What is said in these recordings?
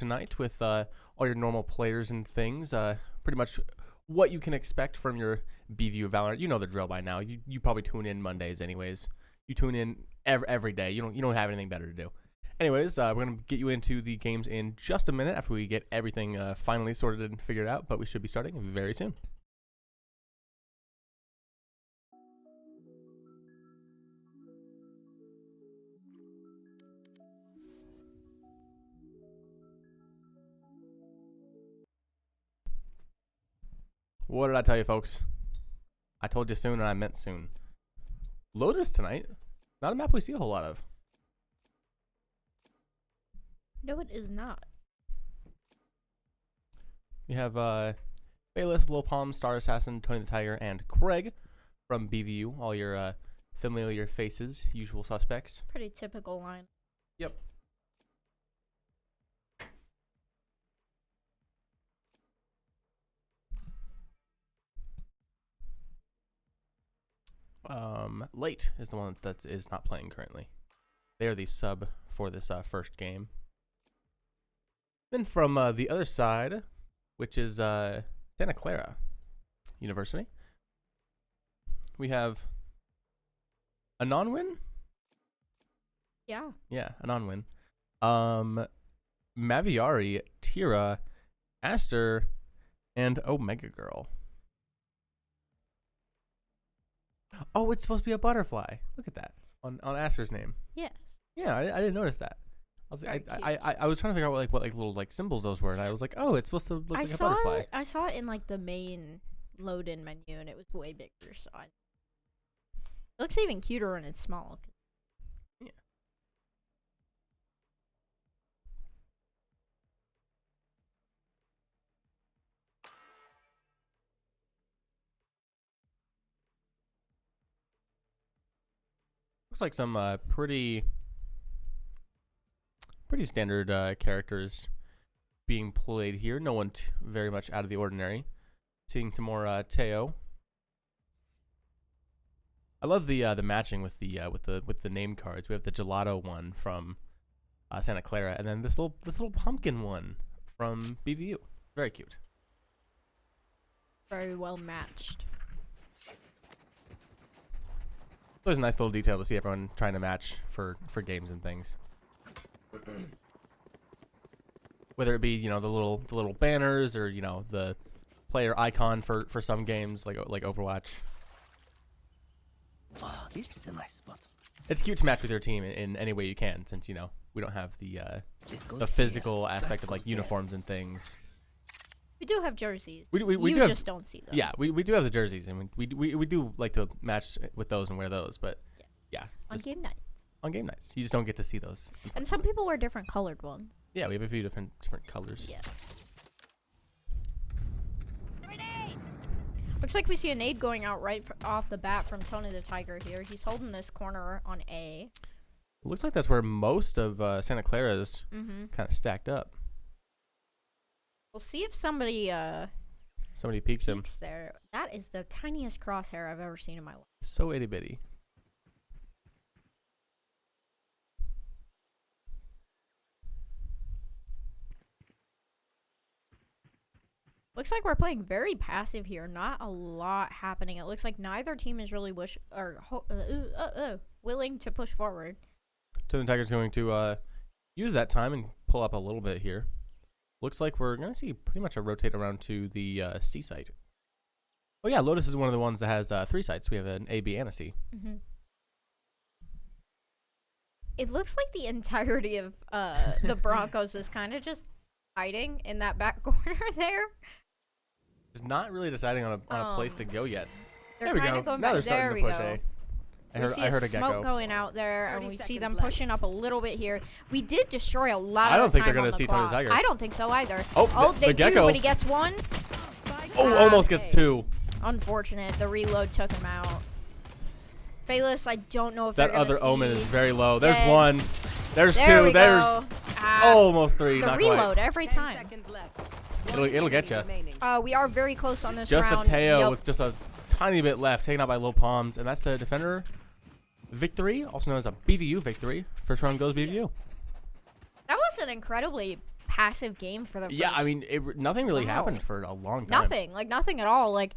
tonight with all your normal players and things. Pretty much what you can expect from your BVU Valorant. You know the drill by now. You probably tune in Mondays anyways. You tune in every day. You don't have anything better to do. Anyways, we're going to get you into the games in just a minute after we get everything finally sorted and figured out, but we should be starting very soon. What did I tell you, folks? I told you soon and I meant soon. Lotus tonight. Not a map we see a whole lot of. No, it is not. We have Bayless, Lil Palm, Star Assassin, Tony the Tiger, and Craig from BVU. All your familiar faces, usual suspects. Pretty typical line. Yep. Late is the one that is not playing currently. They are the sub for this first game. Then from the other side, which is Santa Clara University, we have a non-win? Yeah. Yeah, a non-win. Maviari, Tira, Aster, and Omega Girl. Oh, it's supposed to be a butterfly. Look at that on Aster's name. Yes. Yeah, I didn't notice that. I was I was trying to figure out what little symbols those were, and I was like, oh, it's supposed to look like a butterfly. I saw it in like the main load-in menu, and it was way bigger. So it looks even cuter when it's small. Yeah. Looks like some pretty standard characters being played here. No one very much out of the ordinary. Seeing some more Teo. I love the matching with the name cards. We have the gelato one from Santa Clara, and then this little pumpkin one from BVU. Very cute. Very well matched. It was a nice little detail to see everyone trying to match for games and things. Whether it be the little banners or the player icon for some games like Overwatch. Oh, this is a nice spot. It's cute to match with your team in any way you can, since we don't have the physical aspect of uniforms and things. We do have jerseys. We you do just don't see them. Yeah, we do have the jerseys, and we do like to match with those and wear those, but yeah, on game nights. On game nights, you just don't get to see those. And some people wear different colored ones. Yeah, we have a few different colors. Yes. Grenade! Looks like we see a nade going out right off the bat from Tony the Tiger here. He's holding this corner on A. It looks like that's where most of Santa Clara is kind of stacked up. We'll see if somebody peeks him. There. That is the tiniest crosshair I've ever seen in my life. So itty bitty. Looks like we're playing very passive here. Not a lot happening. It looks like neither team is really willing to push forward. So the Tiger's going to use that time and pull up a little bit here. Looks like we're going to see pretty much a rotate around to the C site. Oh yeah, Lotus is one of the ones that has 3 sites. We have an A, B, and a C. Mm-hmm. It looks like the entirety of the Broncos is kind of just hiding in that back corner there. Just not really deciding on a place to go yet. There we go. Now they're starting to push A. I heard a smoke going out there, and we see them pushing up a little bit here. We did destroy a lot of the time. I don't think they're going to see Tony the Tiger. I don't think so either. Oh, they the do, gecko. but he gets one. Oh, almost gets 2. Unfortunate. The reload took him out. Bayless, I don't know if that they're other see. omen is very low. There's Dead. 1. There's there 2. There's almost 3. The not reload quite. every time. It'll get you. We are very close on this just round. Just the Teo with just a tiny bit left, taken out by Lil Palms, and that's a defender victory, also known as a BVU victory. First round goes BVU. That was an incredibly passive game for the first. Yeah, I mean, nothing really Wow. happened for a long time. Nothing, like nothing at all. Like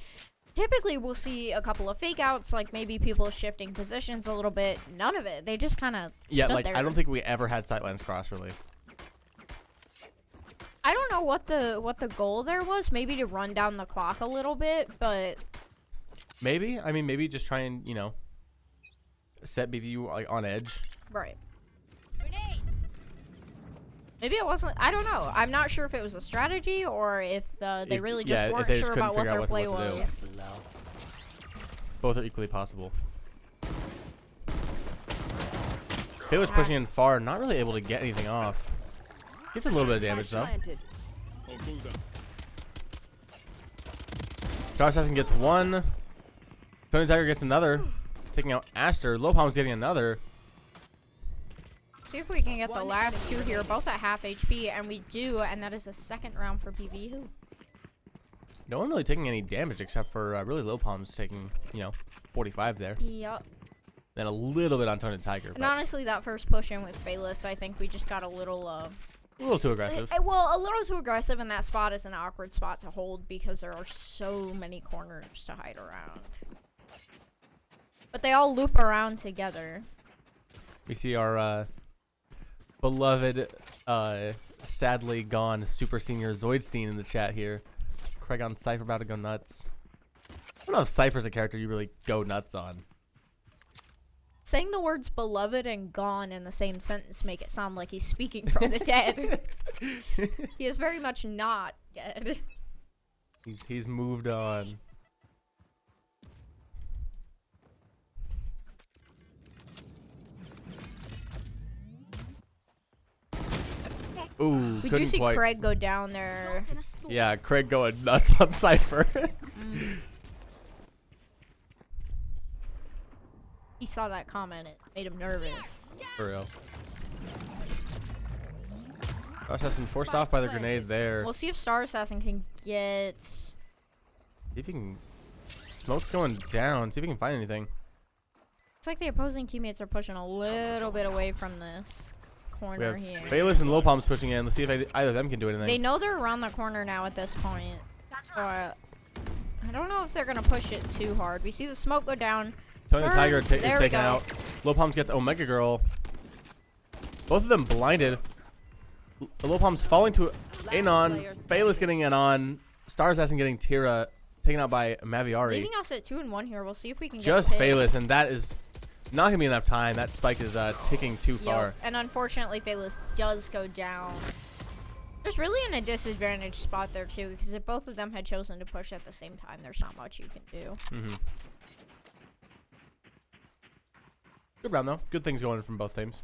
typically we'll see a couple of fake outs, like maybe people shifting positions a little bit. None of it. They just kind of Yeah, stood like there. I don't think we ever had sightlines cross really. I don't know what the goal there was. Maybe to run down the clock a little bit, but Maybe. I mean, maybe just try and set BVU like on edge. right. Maybe it wasn't. I don't know. I'm not sure if it was a strategy or if they really just if weren't they just sure couldn't about what figure their out play what to do. was. Both are equally possible. Taylor's pushing in far, not really able to get anything off. Gets a little bit of damage though. Star Assassin gets one. Tony Tiger gets another. Taking out Aster. Lopalm's getting another. See if we can get the last two here, both at half HP, and we do, and that is a second round for BVU. No one really taking any damage except for really Lopalm's taking 45 there. Yep. Then a little bit on Tony Tiger. And But honestly, that first push in with Bayless, I think we just got a little a little too aggressive. well, a little too aggressive, and that spot is an awkward spot to hold because there are so many corners to hide around. But they all loop around together. We see our beloved, sadly gone Super Senior Zoidstein in the chat here. Craig on Cypher about to go nuts. I don't know if Cypher's a character you really go nuts on. Saying the words beloved and gone in the same sentence make it sound like he's speaking from the dead. He is very much not dead. He's moved on. Ooh, We do couldn't see quite. Craig go down there. Yeah, Craig going nuts on Cypher. He saw that comment. It made him nervous. For real. Josh Assassin forced off by the grenade there. We'll see if Star Assassin can get... See if he can. Smoke's going down. See if he can find anything. Looks like the opposing teammates are pushing a little bit away from this We corner have here. Bayless and Lopalm's pushing in. Let's see if either of them can do anything. They know they're around the corner now at this point. But I don't know if they're going to push it too hard. We see the smoke go down. Tony the Tiger There is we taken go. out. Lopalms gets Omega Girl. Both of them blinded. Lopalms falling to Anon. Bayless getting Anon. Star Assassin getting Tira. Taken out by Maviari. Leaving us at 2-1 here. We'll see if we can Just get a pick. Bayless, and that is not going to be enough time. That spike is ticking too Yup, far. and unfortunately, Phaelus does go down. There's really in a disadvantaged spot there, too, because if both of them had chosen to push at the same time, there's not much you can do. Good round, though. Good things going from both teams.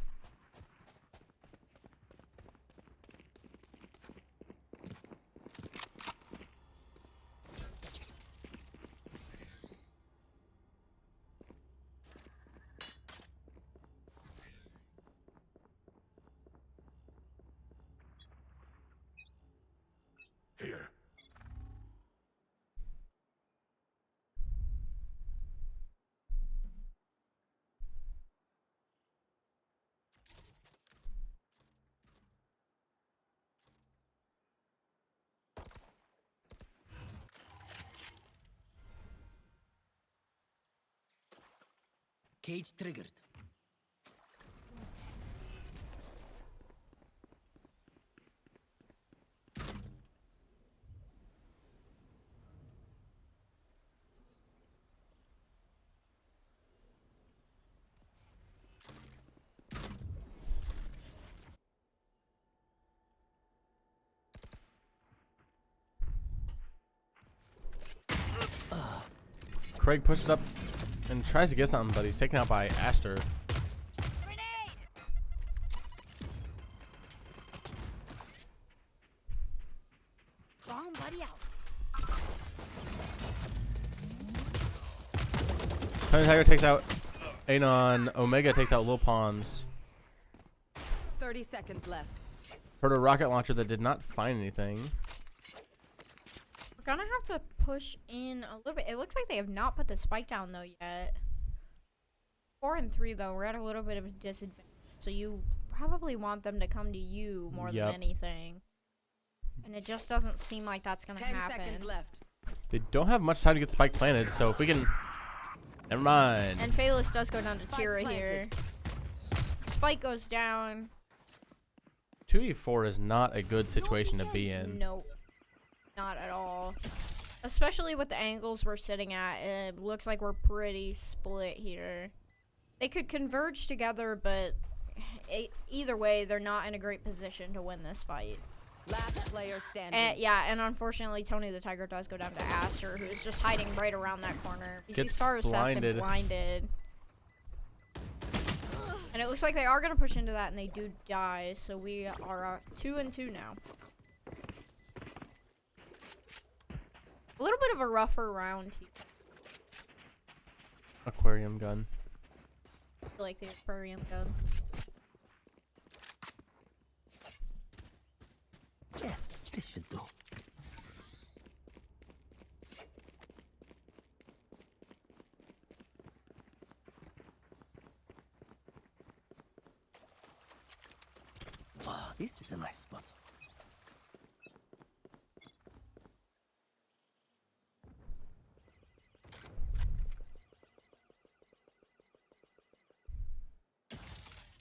Here. Cage triggered. Craig pushes up and tries to get something, but he's taken out by Aster. Wrong buddy out. Tony Tiger takes out Anon. Omega takes out Lil Palms. 30 seconds left. Heard a rocket launcher that did not find anything. We're gonna have to push in a little bit. It looks like they have not put the spike down, though, yet. 4 and 3, though. We're at a little bit of a disadvantage. So you probably want them to come to you more Yep. than anything. It just doesn't seem like that's gonna 10 happen. seconds left. They don't have much time to get the spike planted, so if we can... Never mind. And Phalos does go down to Spike Tira here. Spike goes down. 2v4 is not a good situation to be in. Nope. Not at all. Especially with the angles we're sitting at. It looks like we're pretty split here. They could converge together, but either way, they're not in a great position to win this fight. Last player standing. And unfortunately, Tony the Tiger does go down to Aster, who is just hiding right around that corner. You see Gets Star assessed and blinded. And it looks like they are going to push into that, and they do die. So we are 2-2 now. A little bit of a rougher round here. Aquarium gun. I feel like the aquarium gun. Yes, this should do. Wow, this is a nice spot.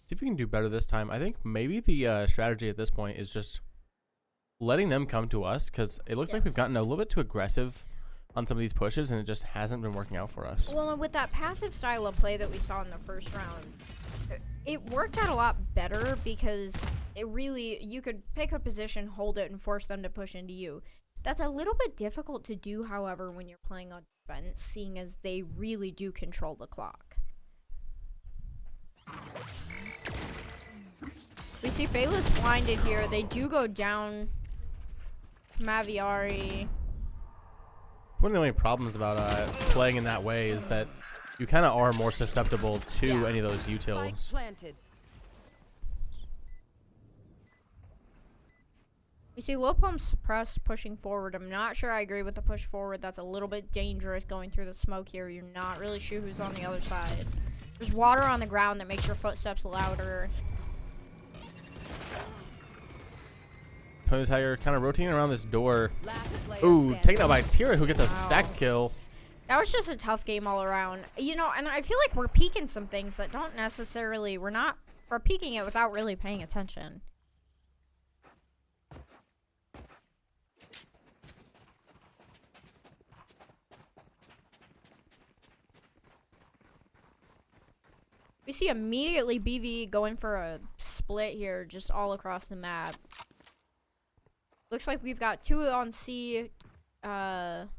See if we can do better this time. I think maybe the strategy at this point is just letting them come to us, because it looks like we've gotten a little bit too aggressive on some of these pushes, and it just hasn't been working out for us. Well, and with that passive style of play that we saw in the first round, it worked out a lot better because it really, you could pick a position, hold it, and force them to push into you. That's a little bit difficult to do, however, when you're playing on defense, seeing as they really do control the clock. We see Phalos blinded here. They do go down Maviari. One of the only problems about playing in that way is that you kind of are more susceptible to any of those Spike utils. planted. We see low pump suppress pushing forward. I'm not sure I agree with the push forward. That's a little bit dangerous going through the smoke here. You're not really sure who's on the other side. There's water on the ground that makes your footsteps louder. Tony Tiger kind of rotating around this door. Last player Ooh, standing. taken out by Tira, who gets a Wow. stacked kill. That was just a tough game all around. You know, and I feel like we're peeking some things that don't necessarily, we're peeking it without really paying attention. We see immediately BV going for a split here, just all across the map. Looks like we've got 2 on C, one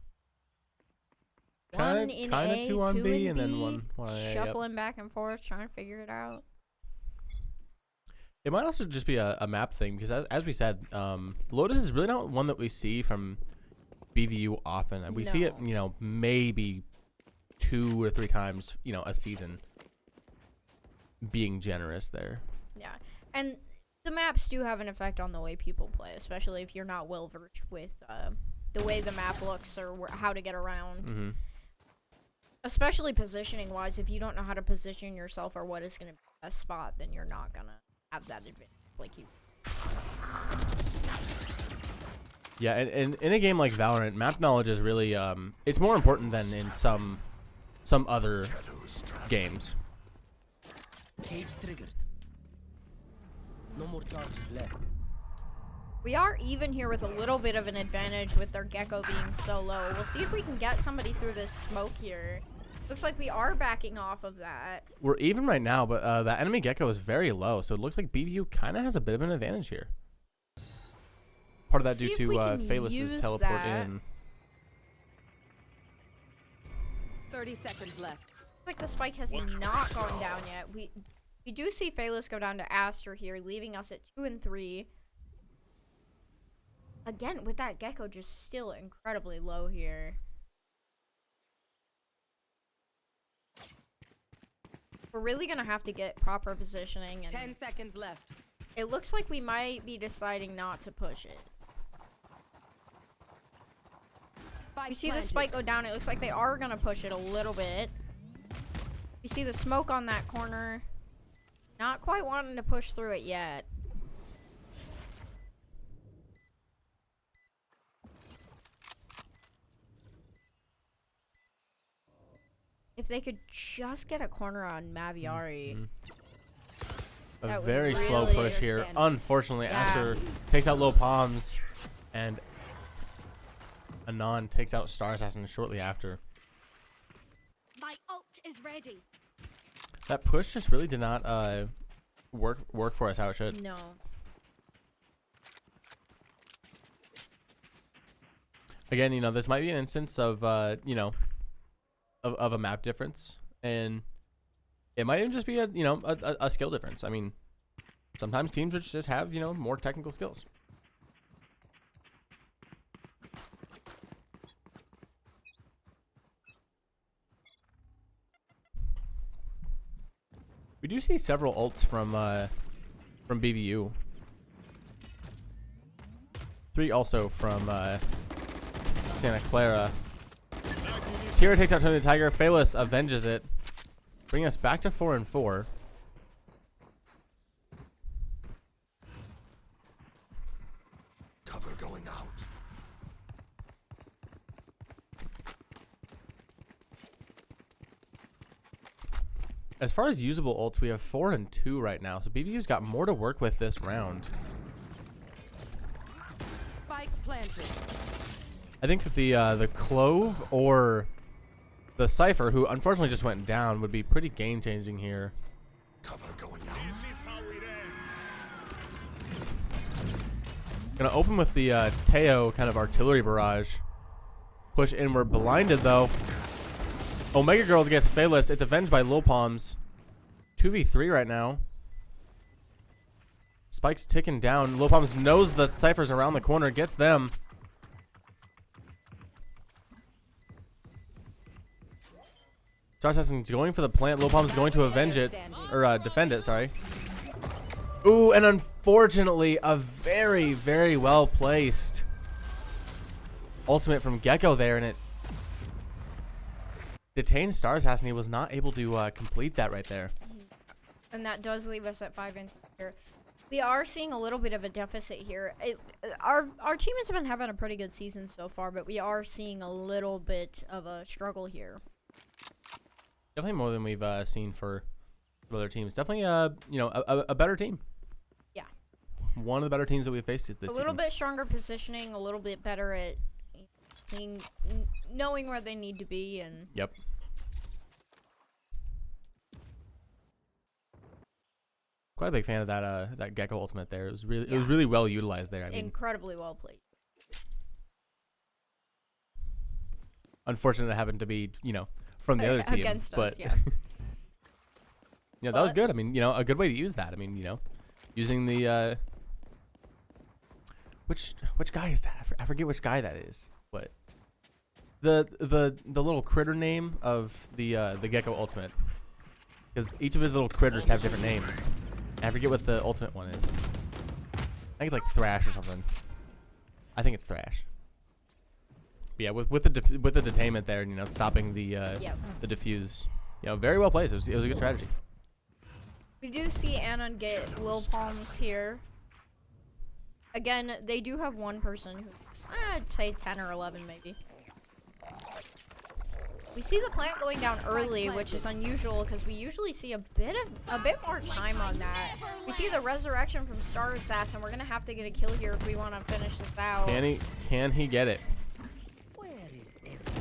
in A, 2 on 2 B, in and then B, one on A. Yep. shuffling back and forth, trying to figure it out. It might also just be a map thing, because as we said, Lotus is really not one that we see from BVU often. And we see it, No. you know, maybe 2 or 3 times, you know, a season. Being generous there. Yeah, and the maps do have an effect on the way people play, especially if you're not well versed with the way the map looks or how to get around. Mm-hmm. Especially positioning wise, if you don't know how to position yourself or what is going to be a spot, then you're not gonna have that advantage like you. Yeah, and in a game like Valorant, map knowledge is really it's more important than in some other games. Cage triggered. No more charges left. We are even here with a little bit of an advantage with their Gecko being so low. We'll see if we can get somebody through this smoke here. Looks like we are backing off of that. We're even right now, but that enemy Gecko is very low, so it looks like BVU kind of has a bit of an advantage here. Part of that See due if to we can Phalos' use teleport that. in. 30 seconds left. Looks like the spike has not gone down yet. We do see Phalos go down to Aster here, leaving us at 2 and 3. Again, with that Gecko just still incredibly low here. We're really going to have to get proper positioning. And 10 seconds left. it looks like we might be deciding not to push it. Spike You see the planted. spike go down. It looks like they are going to push it a little bit. You see the smoke on that corner. Not quite wanting to push through it yet. If they could just get a corner on Maviari. A That would very slow really push here. understand. Unfortunately, Yeah. Aster takes out Low Palms, and Anon takes out Star Assassin shortly after. My ult is ready. That push just really did not work for us how it should. No. Again, you know, this might be an instance of you know, of a map difference, and it might even just be a skill difference. I mean, sometimes teams just have, you know, more technical skills. We do see several ults from BVU. 3 also from Santa Clara. Tira takes out Tony the Tiger. Phalos avenges it, bringing us back to 4-4. Cover going out. As far as usable ults, we have 4 and 2 right now, so BVU's got more to work with this round. Spike planted. I think with the Clove or the Cypher, who unfortunately just went down, would be pretty game-changing here. Cover going out. Gonna open with the Teo kind of artillery barrage. Push in. We're blinded though. Omega Girl gets Phalos. It's avenged by Lil Palms. 2v3 right now. Spike's ticking down. Lil Palms knows the Cypher's around the corner. Gets them. Star Assassin's going for the plant. Lil Palms going to avenge it. Or defend it, sorry. Ooh, and unfortunately, a very, very well placed ultimate from Gecko there, and it detained Star Assassin. He was not able to complete that right there. And that does leave us at 5 and 3. We are seeing a little bit of a deficit here. Our team has been having a pretty good season so far, but we are seeing a little bit of a struggle here. Definitely more than we've seen for other teams. Definitely, you know, a better team. Yeah. One of the better teams that we've faced this A season. little bit stronger positioning, a little bit better at knowing where they need to be, and Yep. Quite a big fan of that Gecko ultimate there. It was really well utilized there. I mean, incredibly well played. unfortunately, it happened to be, you know, from the other team. Against but us, yeah. yeah, that was But- good. I mean, you know, a good way to use that. I mean, you know, using the which guy is that? I forget which guy that is. But the little critter name of the Gecko ultimate, because each of his little critters have different names. And I forget what the ultimate one is. I think it's like Thrash or something. I think it's Thrash. But yeah, with the detainment there, you know, stopping the diffuse. You know, very well placed. It was a good strategy. We do see Anon get Lil Palms here. Again, they do have one person who's, I'd say 10 or 11 maybe. We see the plant going down early, which is unusual because we usually see a bit more time on that. We see the resurrection from Star Assassin. We're gonna have to get a kill here if we want to finish this out. Can he get it?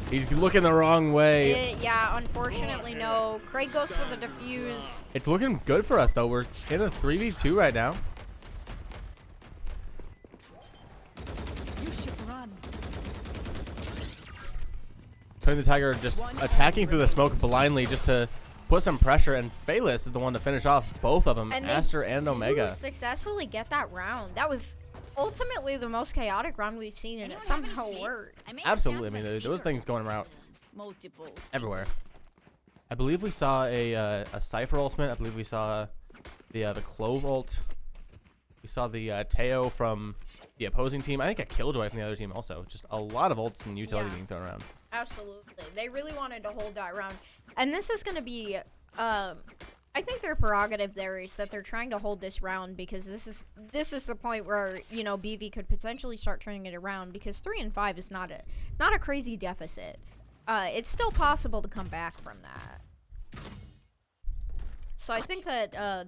He's looking the wrong way. Yeah, unfortunately no. Craig goes for the defuse. It's looking good for us though. We're in a 3v2 right now. You should run. Tony the Tiger just attacking through the smoke blindly just to put some pressure, and Phalos is the one to finish off both of them, And Aster and Omega. Successfully get that round. That was ultimately the most chaotic round we've seen, and it somehow worked. Absolutely. I mean, those things going around Multiple. everywhere. I believe we saw a Cypher ultimate. I believe we saw the Clove ult. We saw the Teo from the opposing team. I think a Killjoy from the other team also. Just a lot of ults and utility being thrown around. Absolutely. They really wanted to hold that round. And this is going to be, I think their prerogative there is that they're trying to hold this round because this is the point where, you know, BV could potentially start turning it around because 3 and 5 is not a crazy deficit. it's still possible to come back from that. So I think that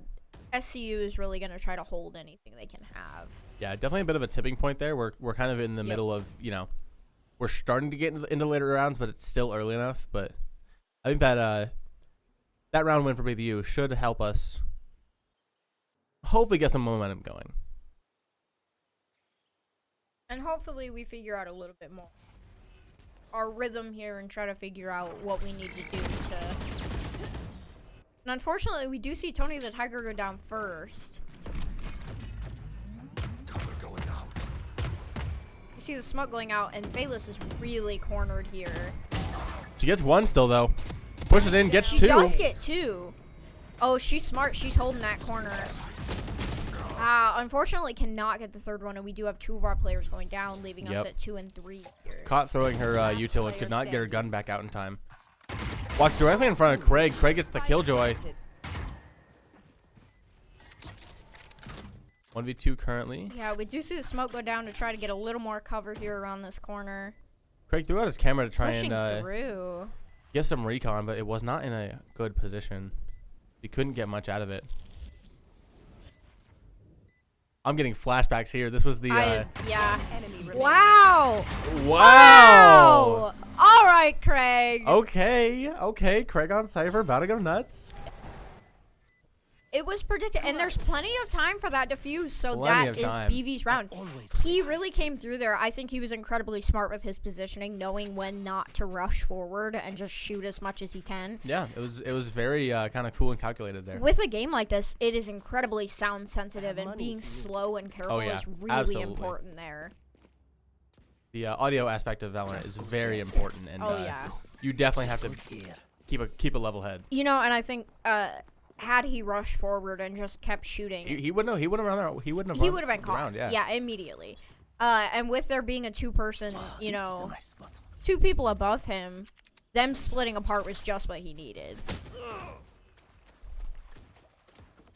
SCU is really going to try to hold anything they can have. Yeah, definitely a bit of a tipping point there. We're kind of in the middle of, you know, we're starting to get into later rounds, but it's still early enough. But I think that that round win for BVU should help us hopefully get some momentum going. And hopefully we figure out a little bit more our rhythm here and try to figure out what we need to do to... And unfortunately, we do see Tony the Tiger go down first. Cover going out. You see the smoke going out, and Phalis is really cornered here. She gets one still, though. Pushes in, gets She two. does get two. Oh, she's smart. She's holding that corner. Unfortunately, cannot get the third one, and we do have two of our players going down, leaving us at 2 and 3 here. Caught throwing her util and could not get her gun back out in time. Walks directly in front of Craig. Craig gets the killjoy. 1v2 currently. Yeah, we do see the smoke go down to try to get a little more cover here around this corner. Craig threw out his camera to try Pushing and through. get some recon, but it was not in a good position. He couldn't get much out of it. I'm getting flashbacks here. This was the yeah. Enemy remaining. Wow. Wow. All right, Craig. Okay. Craig on Cypher about to go nuts. It was predicted, and there's plenty of time for that defuse, so Plenty that of is time. BV's round. He really came through there. I think he was incredibly smart with his positioning, knowing when not to rush forward and just shoot as much as he can. Yeah, it was very kind of cool and calculated there. With a game like this, it is incredibly sound sensitive, and being slow and careful is really absolutely important there. The audio aspect of Valorant is very important, and you definitely have to keep a level head. You know, and I think had he rushed forward and just kept shooting, He wouldn't have run there. He wouldn't have. he would have been caught. Around, Yeah, immediately. And with there being a two-person, you know, two people above him, them splitting apart was just what he needed.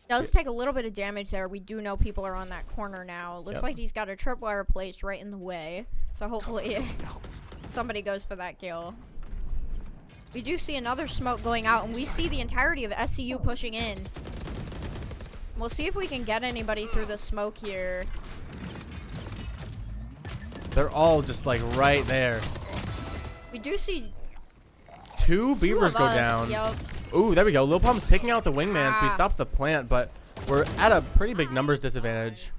Does take a little bit of damage there. We do know people are on that corner now. Looks like he's got a tripwire placed right in the way. So hopefully somebody goes for that kill. We do see another smoke going out, and we see the entirety of SCU pushing in. We'll see if we can get anybody through the smoke here. They're all just like right there. We do see Two beavers of go us, down. Yep. Ooh, there we go. Lil Pump's taking out the wingman, so we stopped the plant, but we're at a pretty big numbers disadvantage.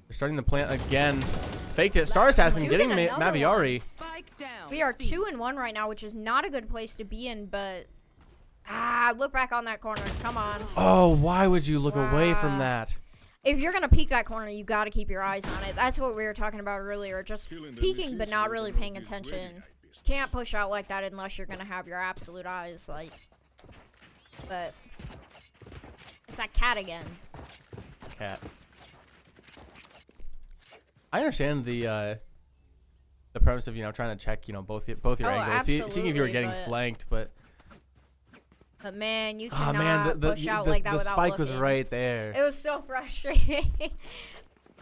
They're starting the plant again. Faked it. Star Assassin getting Maviari. Spike down. We are 2 and 1 right now, which is not a good place to be in, but look back on that corner. Come on. Oh, why would you look away from that? If you're gonna peek that corner, you got to keep your eyes on it. That's what we were talking about earlier. Just peeking, but not really paying attention. Can't push out like that unless you're gonna have your absolute eyes, like. But it's that cat again. Cat. I understand the premise of, you know, trying to check, you know, both your angles, seeing if you were getting flanked, but man, you oh cannot man, push out like that the without spike was looking. right there. It was so frustrating.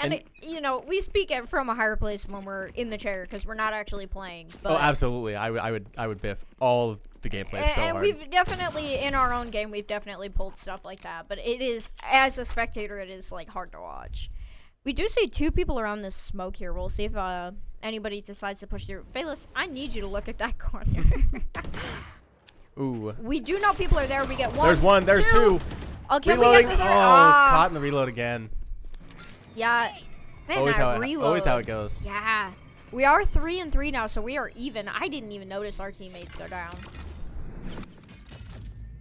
And you know, we speak it from a higher place when we're in the chair because we're not actually playing. But, oh, absolutely. I would biff all of the gameplay so and hard. we've definitely, in our own game, we've definitely pulled stuff like that. But it is, as a spectator, it is like hard to watch. We do see two people around this smoke here. We'll see if anybody decides to push through. Phalis, I need you to look at that corner. Ooh. We do know people are there. We get one. There's one. There's two. Oh, can Reloading. we get the third? Caught in the reload again. Yeah. Man, Always that how reload. always how it goes. Yeah. We are 3 and 3 now, so we are even. I didn't even notice our teammates go down.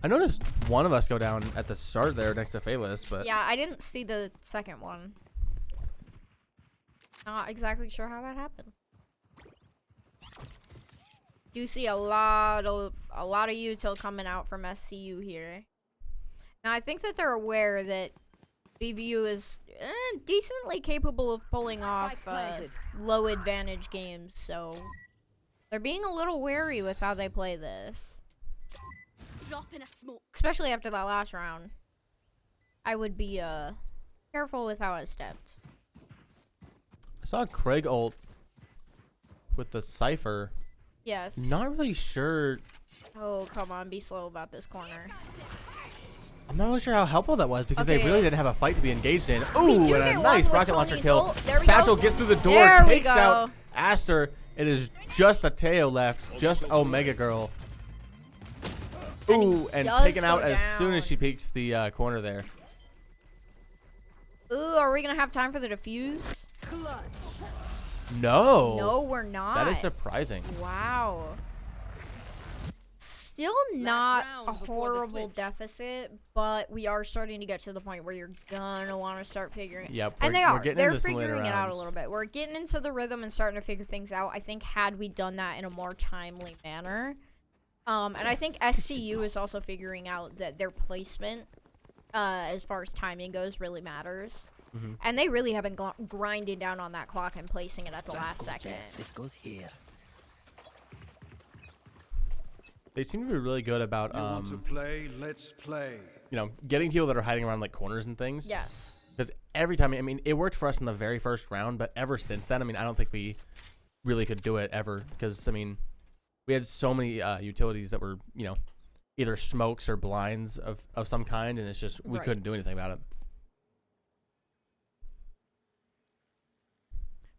I noticed one of us go down at the start there next to Phalis, but Yeah, I didn't see the second one. Not exactly sure how that happened. Do see a lot of util coming out from SCU here. Now I think that they're aware that BVU is decently capable of pulling off low advantage games, so they're being a little wary with how they play this. Drop in a smoke. Especially after that last round. I would be careful with how I stepped. I saw Craig ult with the Cypher. Yes. Not really sure. Oh, come on. Be slow about this corner. I'm not really sure how helpful that was because they Okay. really didn't have a fight to be engaged in. We Ooh, do and get a one nice with rocket launcher Tony's kill. ult. There we Satchel go. gets through the door, There we takes out go. Aster. It is just the Teo left, just Omega Girl. And he Ooh, and does taken out go as soon as down. she peeks the corner there. Ooh, are we going to have time for the defuse? No. No, we're not. That is surprising. Wow. Still not round a before the horrible switch. deficit, but we are starting to get to the point where you're gonna want to start figuring. Yep, And we're they are. getting They're into some later figuring it out a rounds. little bit. We're getting into the rhythm and starting to figure things out. I think had we done that in a more timely manner, and I think SCU is also figuring out that their placement, as far as timing goes, really matters. Mhm. And they really have been grinding down on that clock and placing it at the last second. This goes here. They seem to be really good about, You want to play? Let's play. you know, getting people that are hiding around like corners and things. Yes. Because every time, I mean, it worked for us in the very first round, but ever since then, I mean, I don't think we really could do it ever. Because, I mean, we had so many utilities that were, you know, either smokes or blinds of some kind, and it's just, we Right. couldn't do anything about it.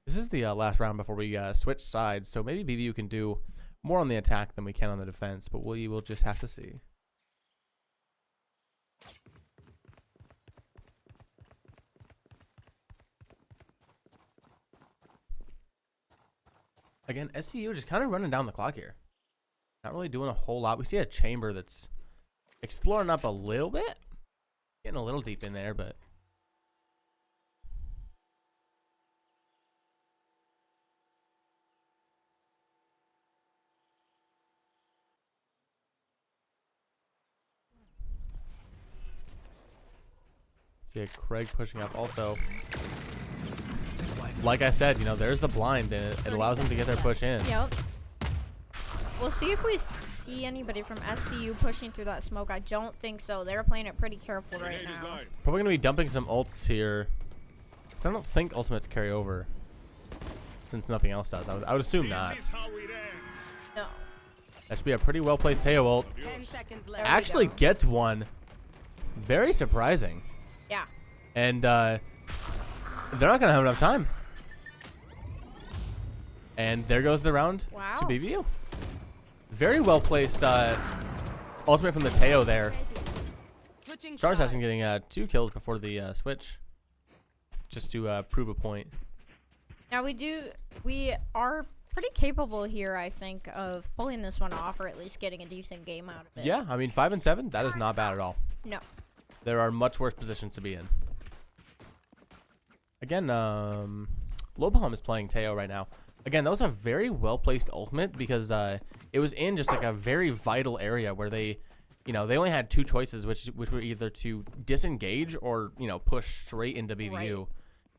This is the last round before we switch sides, so maybe BBU can do more on the attack than we can on the defense, but we will just have to see. Again, SCU just kind of running down the clock here. Not really doing a whole lot. We see a chamber that's exploring up a little bit. Getting a little deep in there, but... See a Craig pushing up also. Like I said, you know, there's the blind, and it allows them to get their push in. Yep. We'll see if we see anybody from SCU pushing through that smoke. I don't think so. They're playing it pretty careful right now. Probably going to be dumping some ults here. So I don't think ultimates carry over. Since nothing else does. I would assume not. No. That should be a pretty well-placed Teo ult. 10 seconds There left. we Actually go. gets one. Very surprising. Yeah. And they're not going to have enough time. And there goes the round Wow. to BBU. Very well-placed ultimate from the Teo there. Switching Star sides. Assassin getting 2 kills before the switch. Just to prove a point. Now we are pretty capable here, I think, of pulling this one off or at least getting a decent game out of it. Yeah, I mean 5 and 7, that is not bad at all. No. There are much worse positions to be in. Again, Lobom is playing Teo right now. Again, that was a very well-placed ultimate because it was in just like a very vital area where they, you know, they only had 2 choices, which were either to disengage or, you know, push straight into BBU. Right.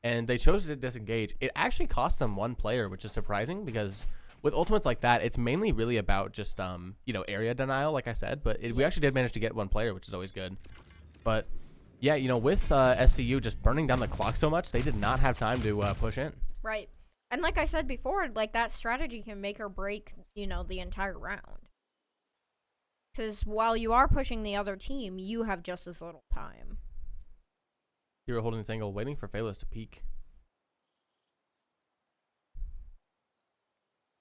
And they chose to disengage. It actually cost them 1 player, which is surprising because with ultimates like that, it's mainly really about just, you know, area denial, like I said. But we actually did manage to get 1 player, which is always good. But, yeah, you know, with SCU just burning down the clock so much, they did not have time to push in. Right. And like I said before, like that strategy can make or break, you know, the entire round. Because while you are pushing the other team, you have just as little time. You were holding this angle, waiting for Phalos to peek.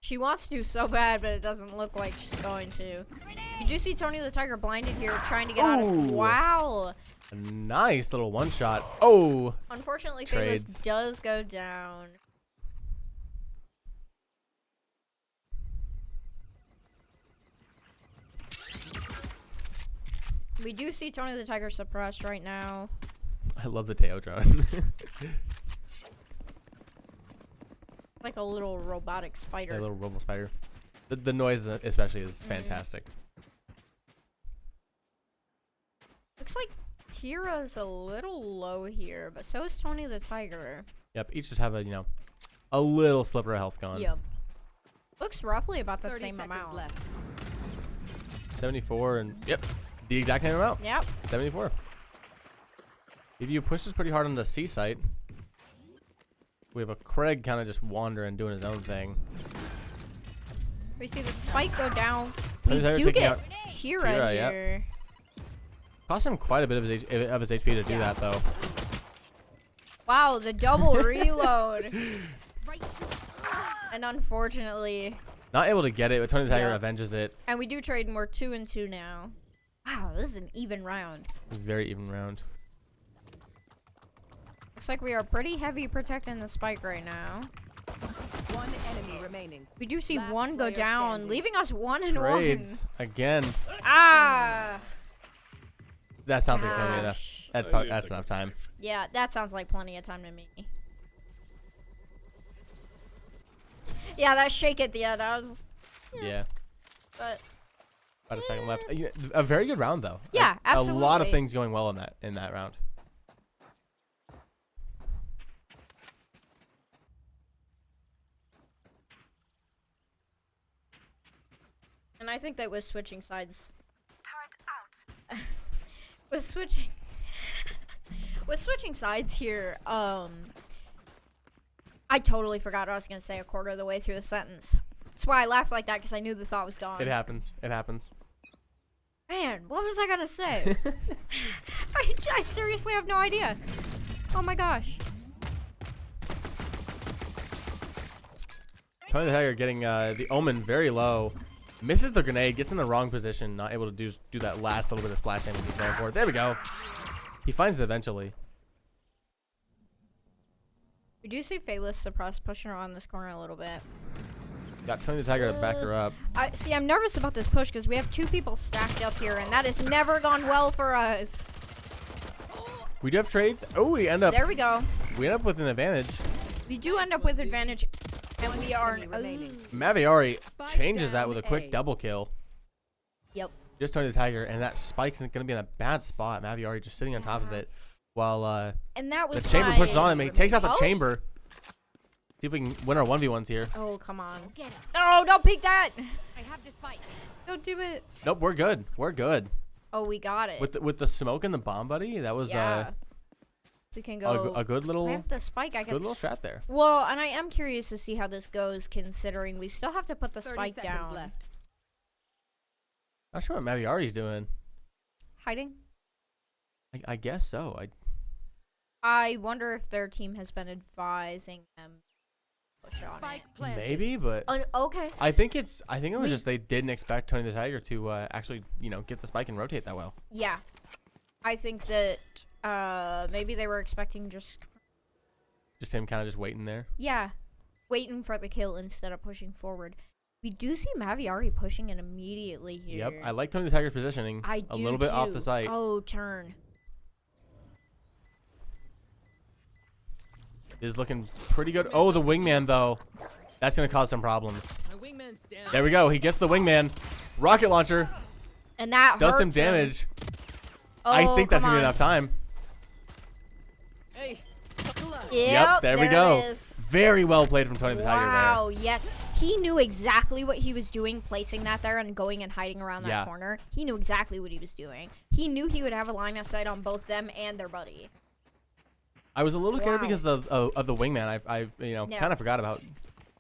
She wants to so bad, but it doesn't look like she's going to. You do see Tony the Tiger blinded here, trying to get out of Ooh. Wow. A nice little one-shot. Oh! Unfortunately, Trades. Phalos does go down. We do see Tony the Tiger suppressed right now. I love the Teo drone. Like a little robotic spider. That little robo spider. The noise especially is fantastic. Looks like Tira's a little low here, but so is Tony the Tiger. Yep, each just have a, you know, a little sliver of health gone. Yep. Looks roughly about the 30 same seconds amount. left. 74 and, yep, the exact same amount. Yep. 74. BBU pushes pretty hard on the C site. We have a Craig kind of just wandering, doing his own thing. We see the spike go down. Tony We the Tiger do taking get out Tira Tira, yep. here. Cost him quite a bit of his HP to do that though. Wow, the double reload. Right. And unfortunately, Not able to get it, but Tony the Tiger Yeah. avenges it. and we do trade, and we're 2-2 now. Wow, this is an even round. Very even round. Looks like we are pretty heavy protecting the spike right now. One enemy remaining. We do see Last one go player down, standing. leaving us 1-1. Trades again. Ah! That sounds like it's gonna be enough. Gosh. That's enough time. Yeah, that sounds like plenty of time to me. Yeah, that shake at the end, I was... Yeah. But... About a second left. A very good round though. Yeah, A lot of absolutely. things going well in that round. And I think that with switching sides... with switching... with switching sides here, I totally forgot what I was going to say a quarter of the way through the sentence. That's why I laughed like that, because I knew the thought was gone. It happens. It happens. Man, what was I going to say? I seriously have no idea. Oh my gosh. Tony the Tiger getting the Omen very low. Misses the grenade, gets in the wrong position, not able to do that last little bit of splash damage he's going for. There we go. He finds it eventually. We do see Phaelus suppress pushing her on this corner a little bit. Got Tony the Tiger to back her up. See, I'm nervous about this push because we have two people stacked up here, and that has never gone well for us. We do have trades. Oh, we end up There we go. with an advantage. We do end up with advantage, and we are... remaining. Maviari Spike changes that with a down quick A. double kill. Yep. Just Tony the Tiger, and that spike's going to be in a bad spot. Maviari just sitting on top of it while And that was the chamber my- pushes on him. He takes out the Oh. chamber. See if we can win our 1v1s here. Oh, come on. Get him. Oh, don't peek that. I have the spike. Don't do it. Nope, we're good. We're good. Oh, we got it. With the smoke and the bomb, buddy, that was yeah. We can a go good little plant the spike, I guess. good little strat there. Well, and I am curious to see how this goes, considering we still have to put the 30 spike seconds down. left. Not sure what Maviari's doing. Hiding? I guess so. I wonder if their team has been advising them to push on Spike it. planted. Maybe, but Okay. I think it was just they didn't expect Tony the Tiger to actually, get the spike and rotate that well. Yeah. I think that maybe they were expecting just Just him kind of just waiting there. yeah, waiting for the kill instead of pushing forward. We do see Maviari pushing it immediately here. Yep, I like Tony the Tiger's positioning. I a do little bit off too. the site. Oh, turn. Is looking pretty good. Oh, the wingman though. That's gonna cause some problems. My wingman's down. There we go. He gets the wingman. Rocket launcher And that does some hurts him. damage. Oh, I think that's come gonna be on. enough time. Hey, Yep, there we it go. is. Very well played from Tony the Tiger there. Wow, yes. He knew exactly what he was doing, placing that there and going and hiding around that Yeah. corner. He knew exactly what he was doing. He knew he would have a line of sight on both them and their buddy. I was a little scared Wow. because of the wingman. I Yeah. kind of forgot about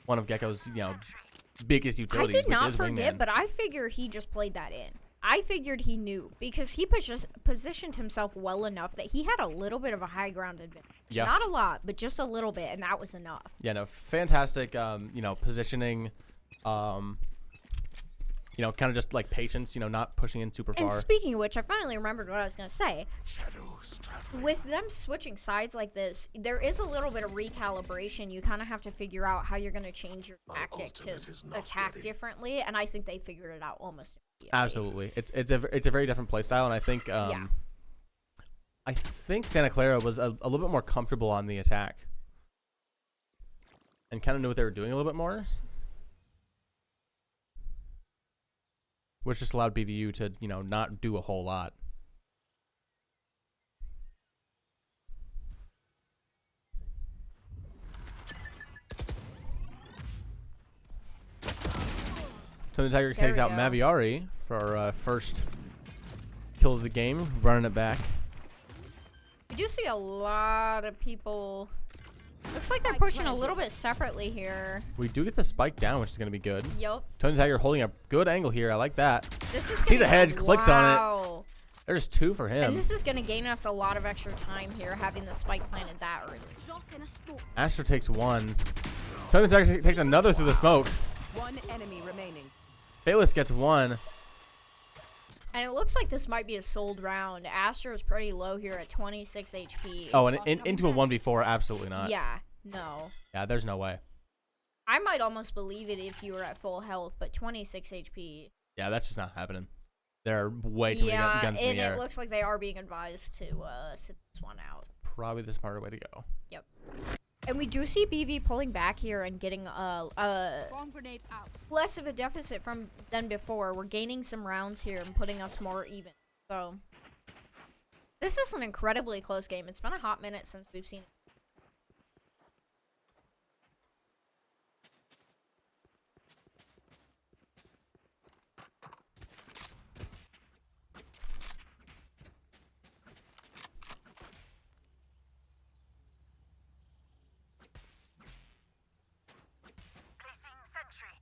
one of Gecko's biggest I utilities, did which not is forget, wingman. but I figure he just played that in. I figured he knew because he positioned himself well enough that he had a little bit of a high ground advantage. Yeah. Not a lot, but just a little bit, and that was enough. Yeah, no, fantastic. Positioning. Kind of just like patience. Not pushing in super And far. speaking of which, I finally remembered what I was going to say. With them switching sides like this, there is a little bit of recalibration. You kind of have to figure out how you're going to change your tactic to attack differently, and I think they figured it out almost immediately. Absolutely, it's a very different play style, and I think I think Santa Clara was a little bit more comfortable on the attack, and kind of knew what they were doing a little bit more, which just allowed BVU to not do a whole lot. So the Tiger There takes we out go. Maviari for our first kill of the game, running it back. We do see a lot of people. Looks Looks like they're pushing a little bit separately here. We do get the spike down, which is going to be good. Yup. Tony Tiger holding a good angle here. I like that. This is Sees a head, clicks on it. Wow. There's 2 for him. And this is going to gain us a lot of extra time here, having the spike planted that early. Astro takes 1. Tony Tiger takes another through the smoke. One enemy remaining. Bayless gets 1. And it looks like this might be a sold round. Astro's pretty low here at 26 HP. Oh, and into a 1v4, absolutely not. Yeah, no. Yeah, there's no way. I might almost believe it if you were at full health, but 26 HP. Yeah, that's just not happening. There are way too many guns in and the air. it looks like they are being advised to sit this one out. Probably the smarter way to go. Yep. And we do see BV pulling back here and getting Bomb grenade out. less of a deficit than before. We're gaining some rounds here and putting us more even. So this is an incredibly close game. It's been a hot minute since we've seen it.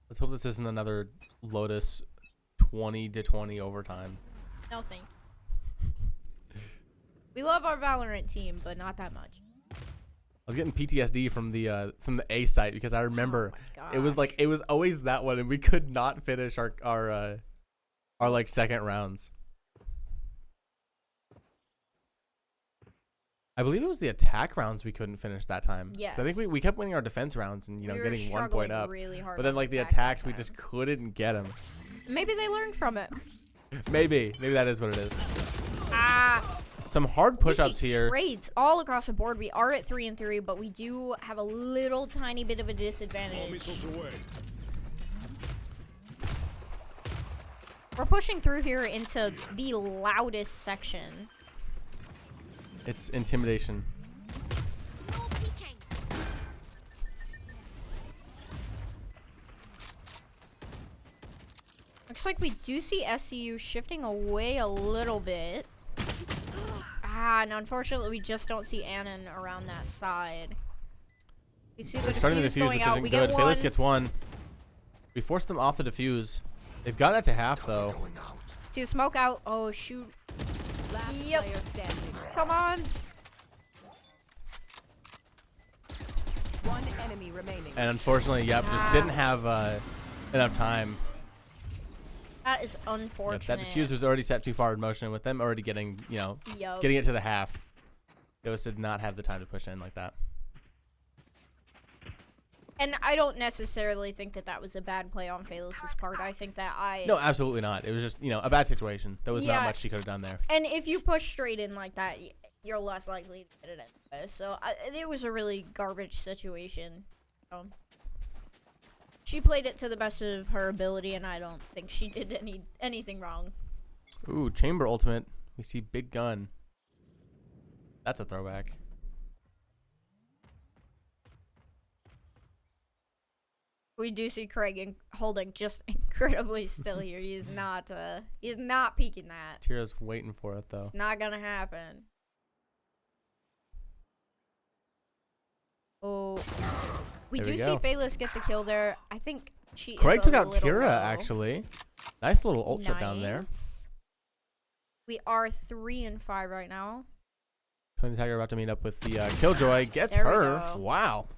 Let's hope this isn't another Lotus 20-20 overtime. No thank you. We love our Valorant team, but not that much. I was getting PTSD from the A site because I remember Oh it was like it was always that one and we could not finish our like second rounds. I believe it was the attack rounds we couldn't finish that time. Yes. So I think we kept winning our defense rounds and We were getting 1 point struggling up. really hard But then on like the attack attacks that we time. just couldn't get them. Maybe they learned from it. Maybe that is what it is. Ah. Some hard We push-ups see here. trades all across the board. We are at 3-3, but we do have a little tiny bit of a All disadvantage. missiles away. We're pushing through here into the loudest section. It's intimidation. No peeking. Looks like we do see SCU shifting away a little bit. Ah, and unfortunately, we just don't see Annan around that side. We see the They're starting the defuse defuse, going which out. isn't We good. get Bayless one. gets 1. We forced them off the defuse. They've gotten it to half though. See the smoke out. Oh, shoot. Last Yep. player standing. Come on. One enemy remaining. And unfortunately, yep, just didn't have enough time. That is Yep, unfortunate. that diffuse was already set too far in motion with them already getting, Yup. getting it to the half. Ghost did not have the time to push in like that. And I don't necessarily think that that was a bad play on Phalos' part. I think that No, absolutely not. It was just, a bad situation. There was Yeah. not much she could have done there. And if you push straight in like that, you're less likely to get it anyway. So it was a really garbage situation. She played it to the best of her ability, and I don't think she did anything wrong. Ooh, chamber ultimate. We see big gun. That's a throwback. We do see Craig holding just incredibly still here. He's not peeking that. Tira's waiting for it though. It's not gonna happen. Oh, we There do we see go. Phalos get the kill there. I think she. Craig is took a out little Tira low. actually. Nice little ult shot down there. Nice. We are 3-5 right now. Tony Tiger about to meet up with the Killjoy. Gets There we her. go. Wow.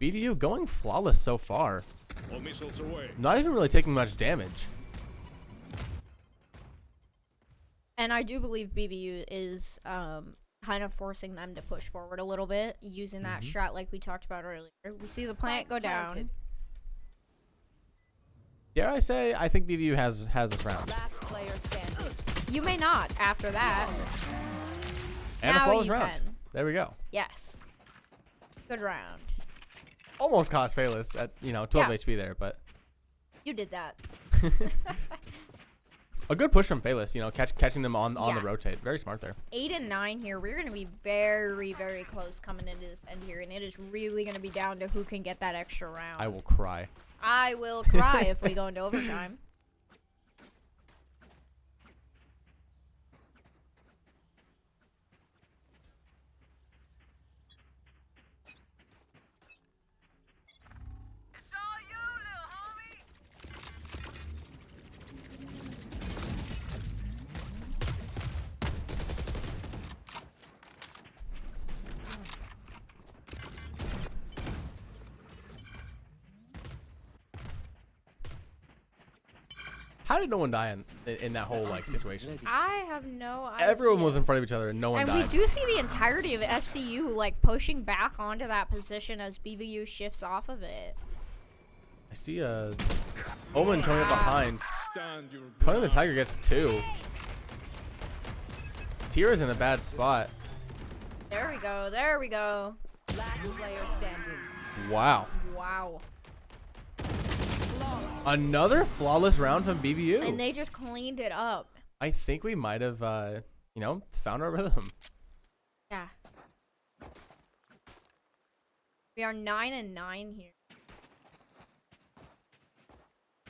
BDU going flawless so far. All missiles away. Not even really taking much damage. And I do believe BBU is kind of forcing them to push forward a little bit, using that strat like we talked about earlier. We see the plant go down. Dare I say, I think BVU has this round. Last player standing. You may not after that. And Now a flawless you round. can. There we go. Yes. Good round. Almost cost Phalos at 12 Yeah. HP there, but You did that. a good push from Phalos. Catching them on Yeah. the rotate. Very smart there. 8 and 9 here. We're going to be very, very close coming into this end here, and it is really going to be down to who can get that extra round. I will cry. I will cry if we go into overtime. How did no one die in that whole like situation? I have no idea. Everyone was in front of each other and no one And died. we do see the entirety of SCU like pushing back onto that position as BVU shifts off of it. I see a Omen coming up behind. Stand your Tony the Tiger gets 2. Tira's in a bad spot. There we go. There we go. Last player standing. Wow. Wow. Another flawless round from BBU. And they just cleaned it up. I think we might have, you know, found our rhythm. Yeah. We are 9-9 here.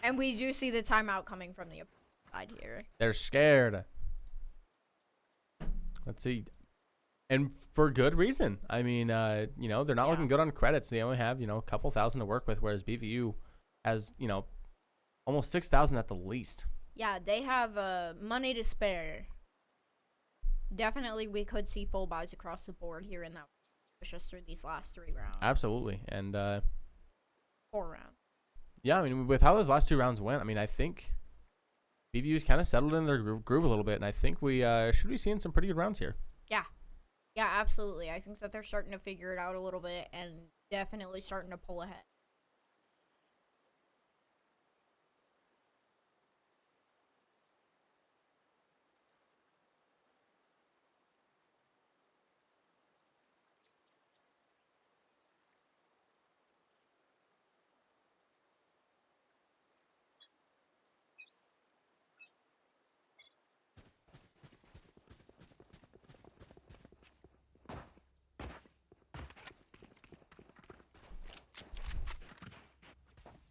And we do see the timeout coming from the opposite side here. They're scared. Let's see. And for good reason. I mean, you know, they're not looking good on credits. They only have, you know, a couple thousand to work with, whereas BVU has, you know, almost 6,000 at the least. Yeah, they have money to spare. Definitely, we could see full buys across the board here, and that will push us through these last 3 rounds. Absolutely. And 4 rounds. yeah, I mean, with how those last 2 rounds went, I mean, I think BVU's kind of settled in their groove a little bit, and I think we should be seeing some pretty good rounds here. Yeah. Yeah, absolutely. I think that they're starting to figure it out a little bit and definitely starting to pull ahead.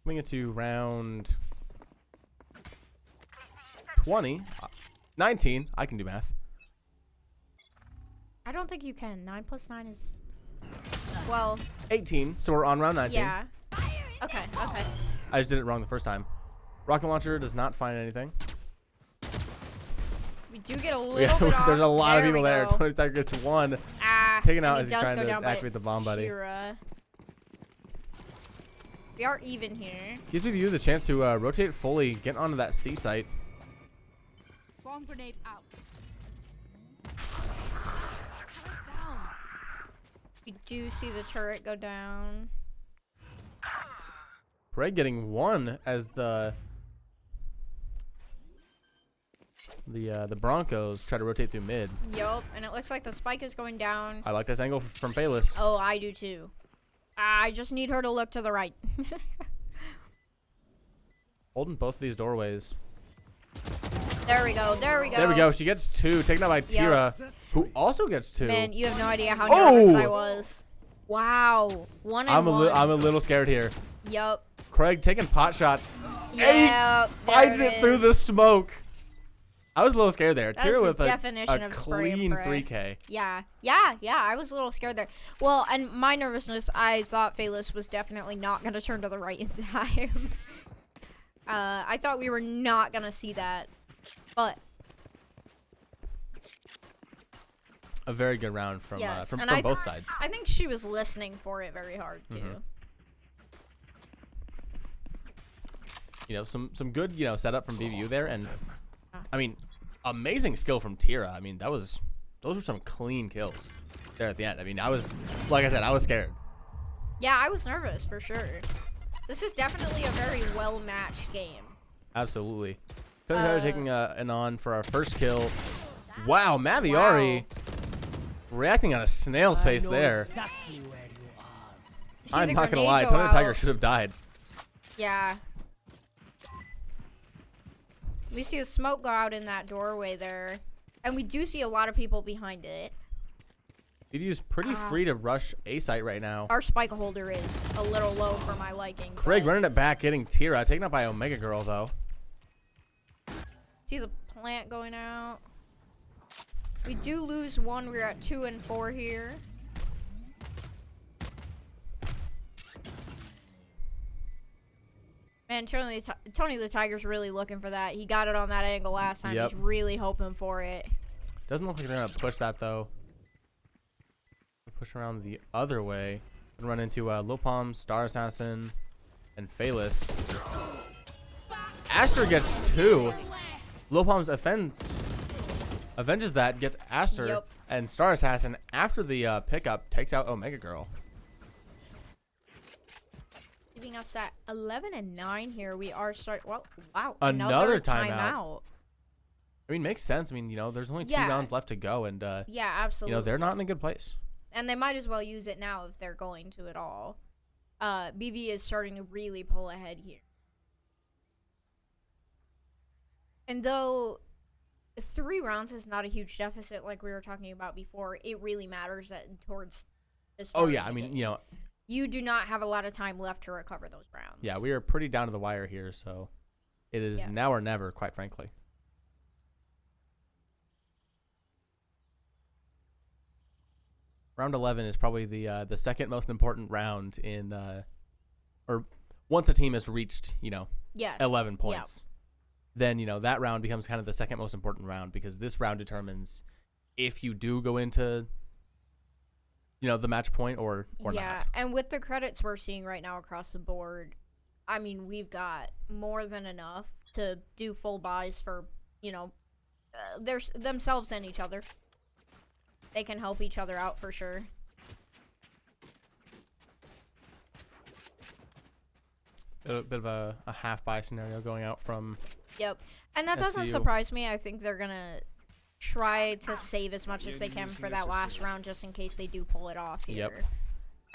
Coming into round 20, 19. I can do math. I don't think you can. 9 plus 9 is... Well, 18. So we're on round 19. yeah. Okay, okay. I just did it wrong the first time. Rocket launcher does not find anything. We do get a little Yeah, bit off. there's a lot of There people we there. go. Tony Tiger gets 1. Ah, Taken out and as he he's does trying go to down by activate the bomb buddy. Clara. We are even here. Gives BVU the chance to rotate fully, get onto that C site. Swarm grenade out. We do see the turret go down. Craig getting 1 as the Broncos try to rotate through mid. Yup, and it looks like the spike is going down. I like this angle from Phalis. Oh, I do too. I just need her to look to the right. Holding both of these doorways. There we go. There we go. There we go. She gets 2. Taken out by Tira, who also gets 2. Man, you have no idea how Oh! nervous I was. Wow. 1 and 1. I'm a little scared here. Yup. Craig taking pot shots. Yeah. Finds it through the smoke. I was a little scared there. That's Tira the with definition a of spray and clean pray. 3K. Yeah. I was a little scared there. Well, and my nervousness, I thought Phalis was definitely not going to turn to the right in time. I thought we were not going to see that. But A very good round from yes, from and both sides. I think she was listening for it very hard too. You know, some good, you know, setup from BVU there, and I mean, amazing skill from Tira. I mean, those were some clean kills there at the end. I mean, like I said, I was scared. Yeah, I was nervous for sure. This is definitely a very well-matched game. Absolutely. Tony taking an on for our first kill. Wow, Maviari reacting at a snail's pace there. Exactly where you are. See I'm the not gonna grenade lie, go Tony the Tiger out. should have died. Yeah. We see the smoke go out in that doorway there. And we do see a lot of people behind it. BVU's pretty free to rush A site right now. Our spike holder is a little low for my liking. Craig but- running it back, getting Tira. Taken out by Omega Girl, though. See the plant going out. We do lose one. We're at 2 and 4 here. Man, Tony the Tiger's really looking for that. He got it on that angle last time. Yep. He's really hoping for it. Doesn't look like they're going to push that, though. Push around the other way. And run into Lopalm, Star Assassin, and Phalis. Aster gets 2. Lowpalm's avenges that, gets Aster, Yep. and Star Assassin, after the pickup, takes out Omega Girl. Leaving us at 11-9 here. We are well, wow. Another timeout. I mean, makes sense. I mean, you know, there's only 2 Yeah. rounds left to go, and, Yeah, absolutely. you know, they're not in a good place. And they might as well use it now if they're going to at all. BV is starting to really pull ahead here. And though 3 rounds is not a huge deficit like we were talking about before, it really matters towards this. Oh, yeah. I mean, you know. You do not have a lot of time left to recover those rounds. Yeah, we are pretty down to the wire here, so it is now or never, quite frankly. Round 11 is probably the second most important round in, or once a team has reached, you know, 11 points, then, you know, that round becomes kind of the second most important round, because this round determines if you do go into, you know, the match point or not. Yeah, and with the credits we're seeing right now across the board, I mean, we've got more than enough to do full buys for, you know, themselves and each other. They can help each other out for sure. A bit of a half buy scenario going out from. Yep. And that doesn't SCU. surprise me. I think they're going to try to save as much as they can for that last round just in case they do pull it off here. Yep.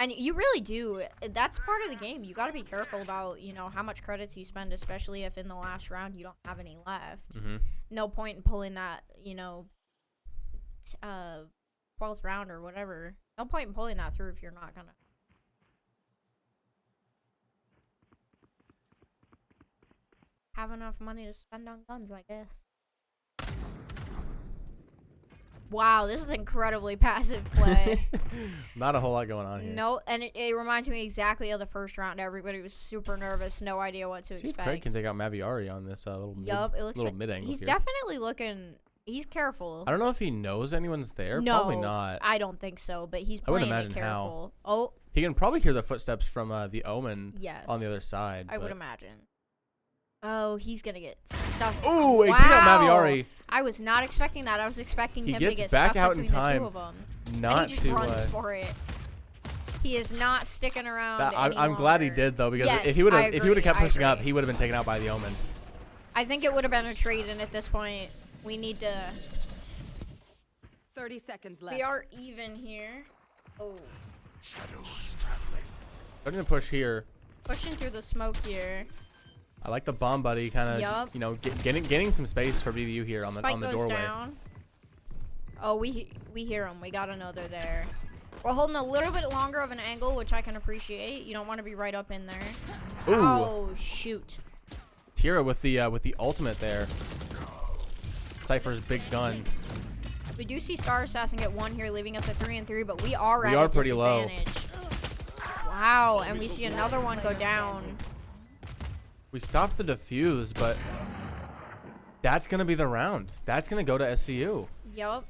And you really do. That's part of the game. You got to be careful about, you know, how much credits you spend, especially if in the last round you don't have any left. Mm-hmm. No point in pulling that, you know, 12th round or whatever. No point in pulling that through if you're not gonna. Have enough money to spend on guns, I guess. Wow, this is incredibly passive play. Not a whole lot going on here. No, and it reminds me exactly of the first round. Everybody was super nervous, no idea what to See if expect. Craig can take out Maviari on this little mid angle He's here. definitely looking. He's careful. I don't know if he knows anyone's there. No, Probably not. I don't think so, but he's I wouldn't playing it imagine how. careful. Oh, He can probably hear the footsteps from the Omen yes. on the other side. I would imagine. Oh, he's gonna get stuck. Ooh, he took out Maviari. I was not expecting that. I was expecting He him to gets get back stuck out in between time. the 2 of them. Not and he just to. runs for it. He is not sticking around. I'm glad he did though, because yes, if he would have kept pushing up, agree. he would have been taken out by the Omen. I think it would have been a trade-in at this point. We need to. 30 seconds left. We are even here. Oh. Shadows traveling. Starting to push here. Pushing through the smoke here. I like the bomb buddy, kind of, Yup. you know, getting some space for BBU here on the Spike goes doorway. down. Oh, we hear him. We gotta know they're there. We're holding a little bit longer of an angle, which I can appreciate. You don't want to be right up in there. Ooh. Oh shoot! Tira with the ultimate there. Cypher's big gun. We do see Star Assassin get 1 here, leaving us at 3-3, but we are at a pretty low. disadvantage. Wow, and we see another one go down. We stopped the defuse, but that's gonna be the round. That's gonna go to SCU. Yup.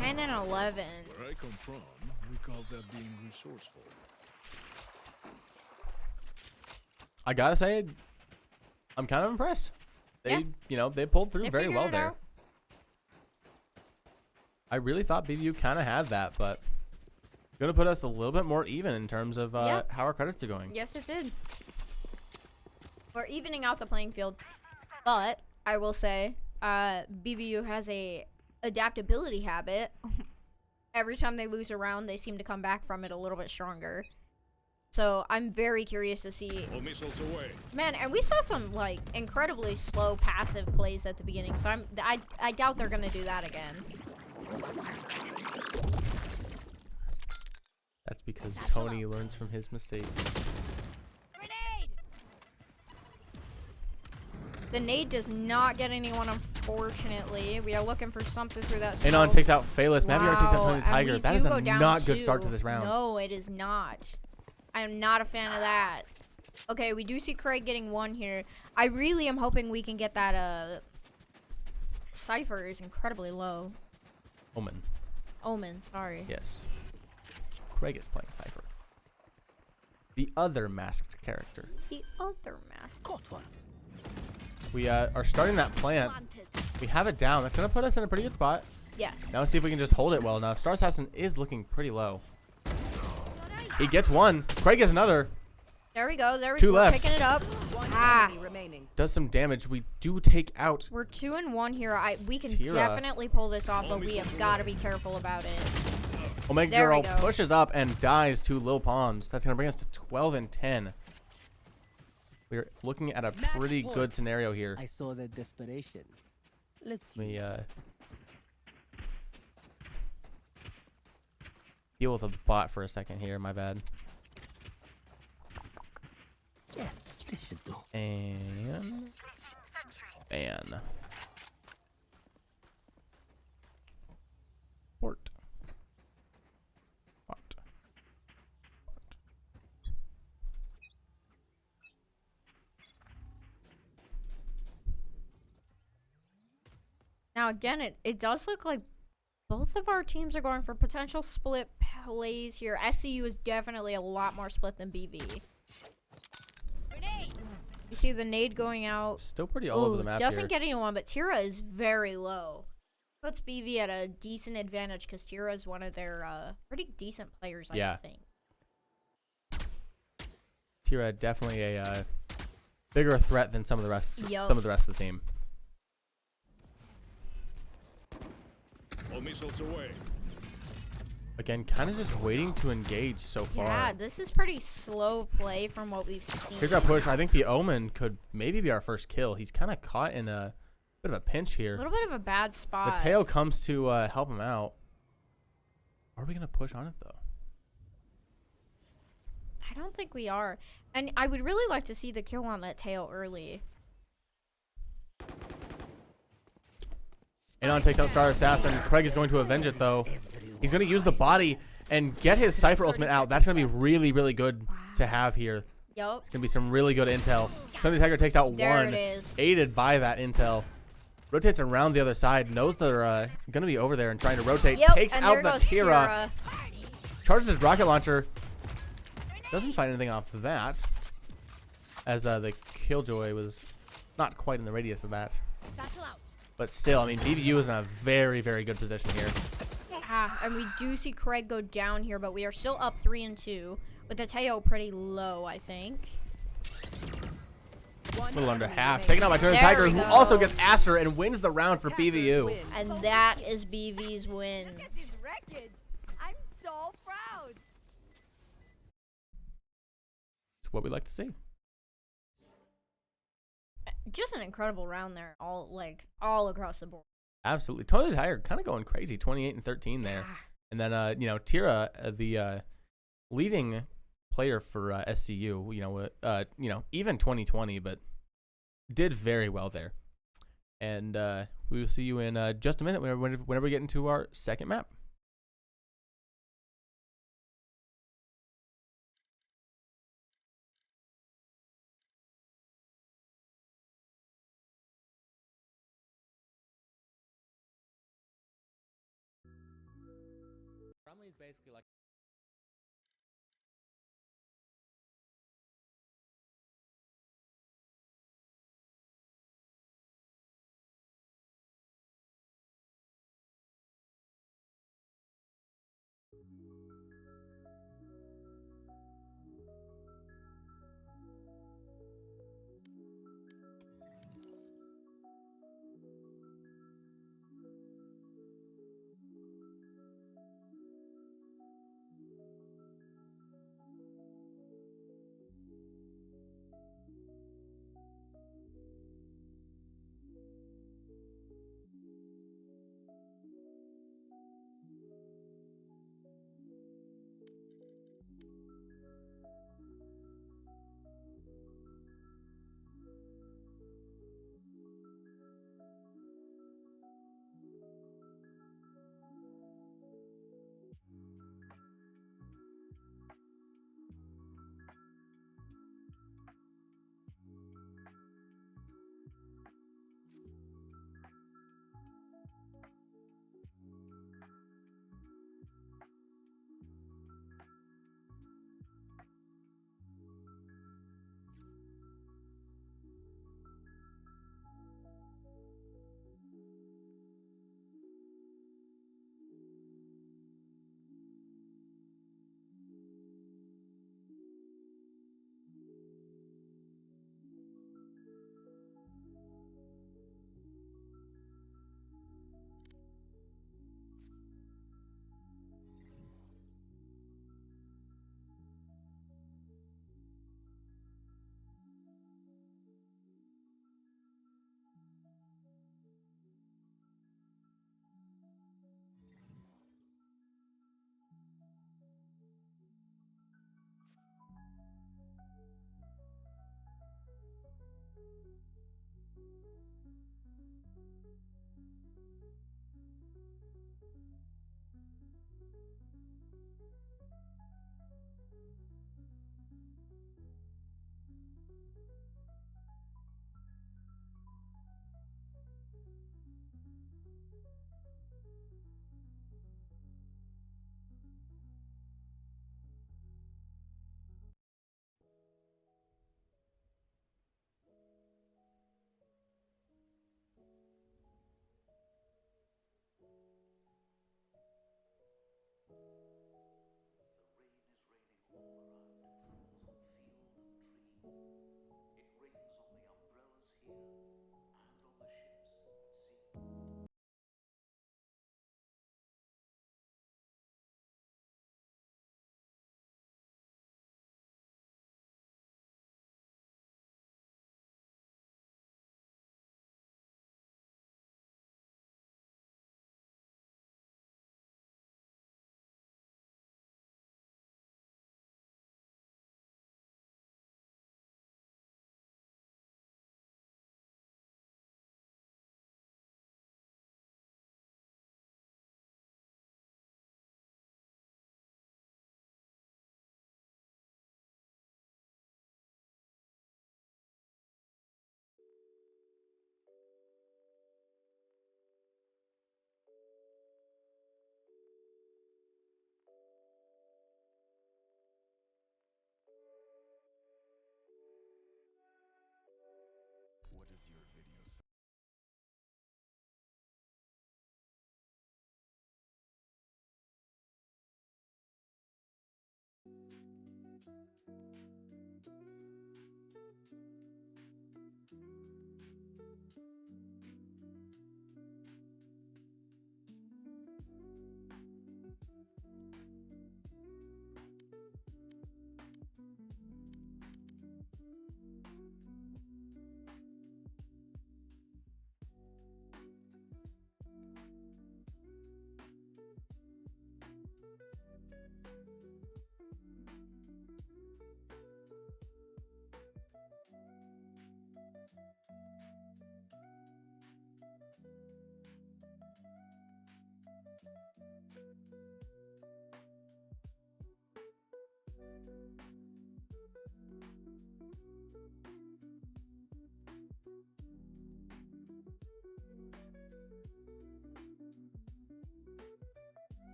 10 and 11. Where I come from, we call that being resourceful. I gotta say, I'm kind of impressed. They, Yeah. you know, they pulled through They very figured well it there. out. I really thought BBU kind of had that, but gonna put us a little bit more even in terms of Yeah. how our credits are going. Yes, it did. We're evening out the playing field, but I will say, BBU has a adaptability habit. Every time they lose a round, they seem to come back from it a little bit stronger. So I'm very curious to see. All missiles away. Man, and we saw some like incredibly slow passive plays at the beginning. So I doubt they're gonna do that again. That's because Tony learns from his mistakes. The nade does not get anyone, unfortunately. We are looking for something through that smoke. Anon takes out Phaelus. Maviar takes out Tony the and Tiger. we That do is go a down not good start to too. this round. No, it is not. I am not a fan of that. Okay, we do see Craig getting 1 here. I really am hoping we can get that. Cypher is incredibly low. Omen. Omen, sorry. Yes. Craig is playing Cypher. the other masked character. The other mask. Caught one. We are starting that plant. We have it down. That's going to put us in a pretty good spot. Yes. Now let's see if we can just hold it well enough. Star Assassin is looking pretty low. He gets one. Craig gets another. There we go. There we Two go. We're left. picking it up. One Ah. enemy remaining. Does some damage. We do take out. We're 2-1 here. We can Tira. definitely pull this off, but we have got to be careful about it. Omega There we Girl go. pushes up and dies to Lil Palms. That's going to bring us to 12 and 10. We're looking at a pretty good scenario here. I saw that desperation. Let's Let me use it. deal with a bot for a second here. My bad. Yes, this should do. And port. Bot. Now, again, it does look like both of our teams are going for potential split plays here. SCU is definitely a lot more split than BV. You see the nade going out. Still pretty all over the map doesn't here. get anyone, but Tira is very low. Puts BV at a decent advantage because Tira is one of their pretty decent players, Yeah. I think. Tira definitely a bigger threat than some of the rest. Yup. Some of the rest of the team. All missiles away. Again, kind of just waiting to engage so far. Yeah, this is pretty slow play from what we've seen. Here's our push. I think the Omen could maybe be our first kill. He's kind of caught in a bit of a pinch A here. little bit of a bad The spot. tail comes to help him out. Are we going to push on it, though? I don't think we are. And I would really like to see the kill on that tail early. Anon takes out Star Assassin. Craig is going to avenge it, though. He's going to use the body and get his Cypher ultimate out. That's going to be really, really good to have here. Yup. It's going to be some really good intel. Tony the Tiger takes out There one, it is. aided by that intel. Rotates around the other side, knows they're going to be over there and trying to rotate. Yep, Takes and out there the goes Tira. Charges his rocket launcher. Doesn't find anything off that. As the Killjoy was not quite in the radius of that. But still, I mean, BVU is in a very, very good position here. And we do see Craig go down here, but we are still up 3-2 with the Teo pretty low, I think. A little under half. Taken out by Tony the There Tiger, we who go. also gets Aster and wins the round for BVU. And that is BV's win. Look at this wreckage. I'm so proud. It's what we like to see. Just an incredible round there, all across the board. Absolutely. Tony the Tiger kind of going crazy. 28 and 13 there. And then, Tira, the leading player for SCU, even 2020, but did very well there. And we will see you in just a minute whenever we get into our second map. Bromley is basically like The rain is raining all around. It falls on field and tree. It rains on the umbrellas here and on the ships at sea. What is your video?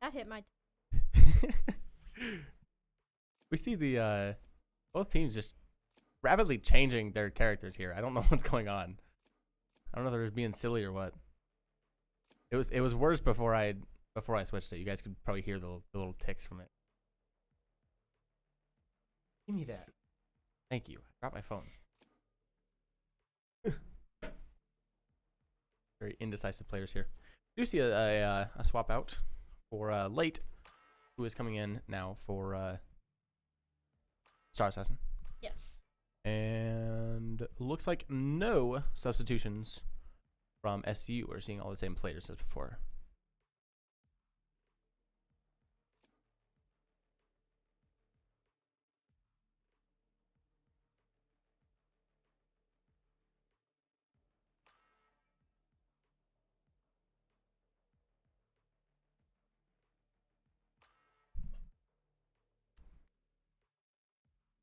That hit my. We see the both teams just rapidly changing their characters here. I don't know what's going on. I don't know if they're just being silly or what. It was worse before I switched it. You guys could probably hear the little ticks from it. Give me that. Thank you. I dropped my phone. Very indecisive players here. Do see a swap out for Late, who is coming in now for Star Assassin. Yes. And looks like no substitutions from SU. We're seeing all the same players as before.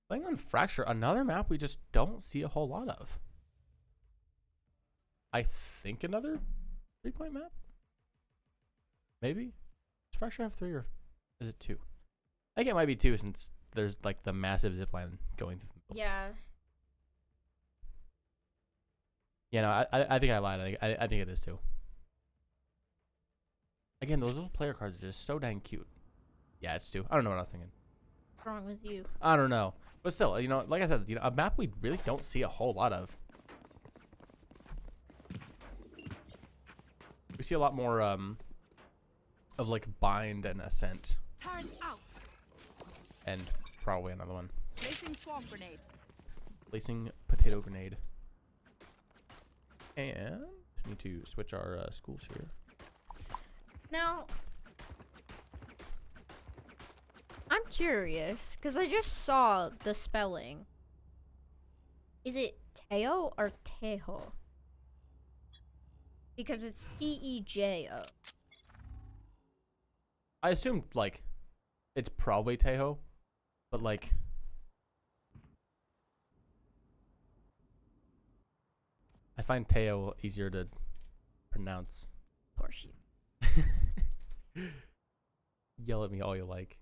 Playing on Fracture, another map we just don't see a whole lot of. I think another 3-point map? Maybe? Does Fracture have 3 or is it 2? I think it might be 2 since there's like the massive zipline going through. Yeah. Yeah, no, I think I lied. I think it is 2. Again, those little player cards are just so dang cute. Yeah, it's 2. I don't know what I was thinking. What's wrong with you? I don't know. But still, you know, like I said, you know, a map we really don't see a whole lot of. We see a lot more of like Bind and Ascent. Turn out. And probably another one. Placing swamp grenade. Placing potato grenade. And need to switch our schools here. Now, I'm curious because I just saw the spelling. Is it Teo or Tejo? Because it's Tejo. I assumed like it's probably Tejo, but like I find Teo easier to pronounce. Of course you. Yell at me all you like.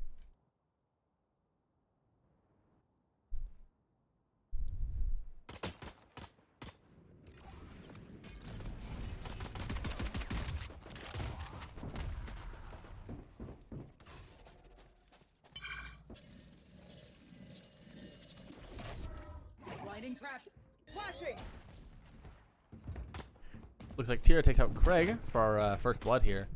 Blinding trap. Flashing. Looks like Tira takes out Craig for our first blood here.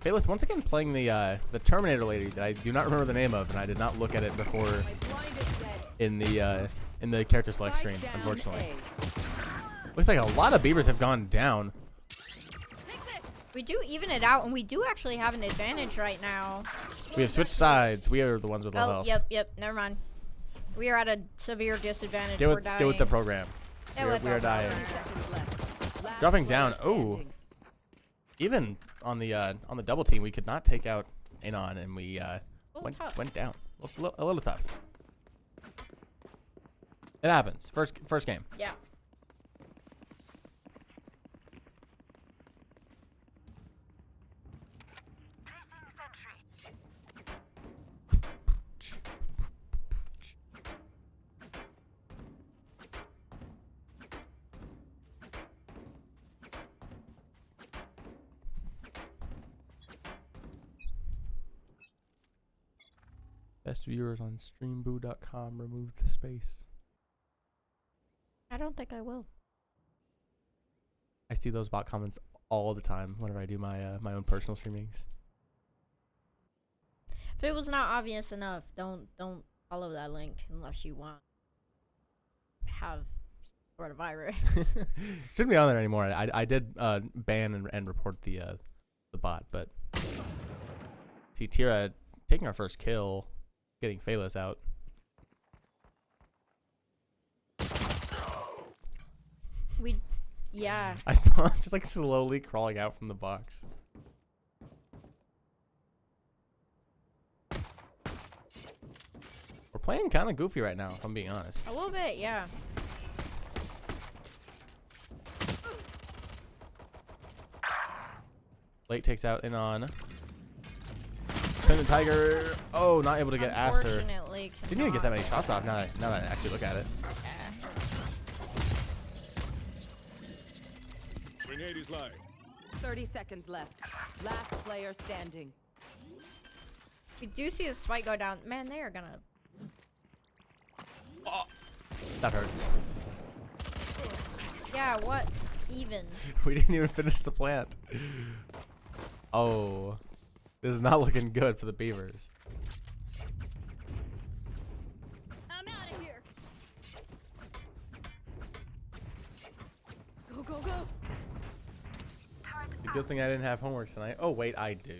Bayless once again playing the Terminator lady that I do not remember the name of, and I did not look at it before My blind is dead. in the character select screen, Spike down unfortunately. A. Looks like a lot of beavers have gone down. Take this. We do even it out, and we do actually have an advantage right now. We have switched sides. We are the ones with low Oh, health. yep. Never mind. We are at a severe disadvantage. Get We're with, dying. get with the program. Get We are, with we are the dying. program. 30 seconds left. Last Dropping player down. Oh, standing. even on the double team, we could not take out Anon, and we Tough. went down. A little tough. It happens. First game. Yeah. Best viewers on streamboo.com. Remove the space. I don't think I will. I see those bot comments all the time whenever I do my my own personal streamings. If it was not obvious enough, don't follow that link unless you want to have some sort of virus. Shouldn't be on there anymore. I did ban and report the bot, but see Tira taking our first kill, getting Phalos out. Yeah. I saw him just like slowly crawling out from the box. We're playing kind of goofy right now, if I'm being honest. A little bit, yeah. Late takes out Anon. Pin the Tiger. Oh, not able to get Aster. Unfortunately, Didn't even get that many shots off now that I actually look at it. Grenade is live. 30 seconds left. Last player standing. We do see the spike go down. Man, they are gonna. That hurts. Yeah, what? Even. We didn't even finish the plant. Oh. This is not looking good for the Beavers. I'm out of here. Go, go, go. The good thing I didn't have homework tonight. Oh, wait, I do.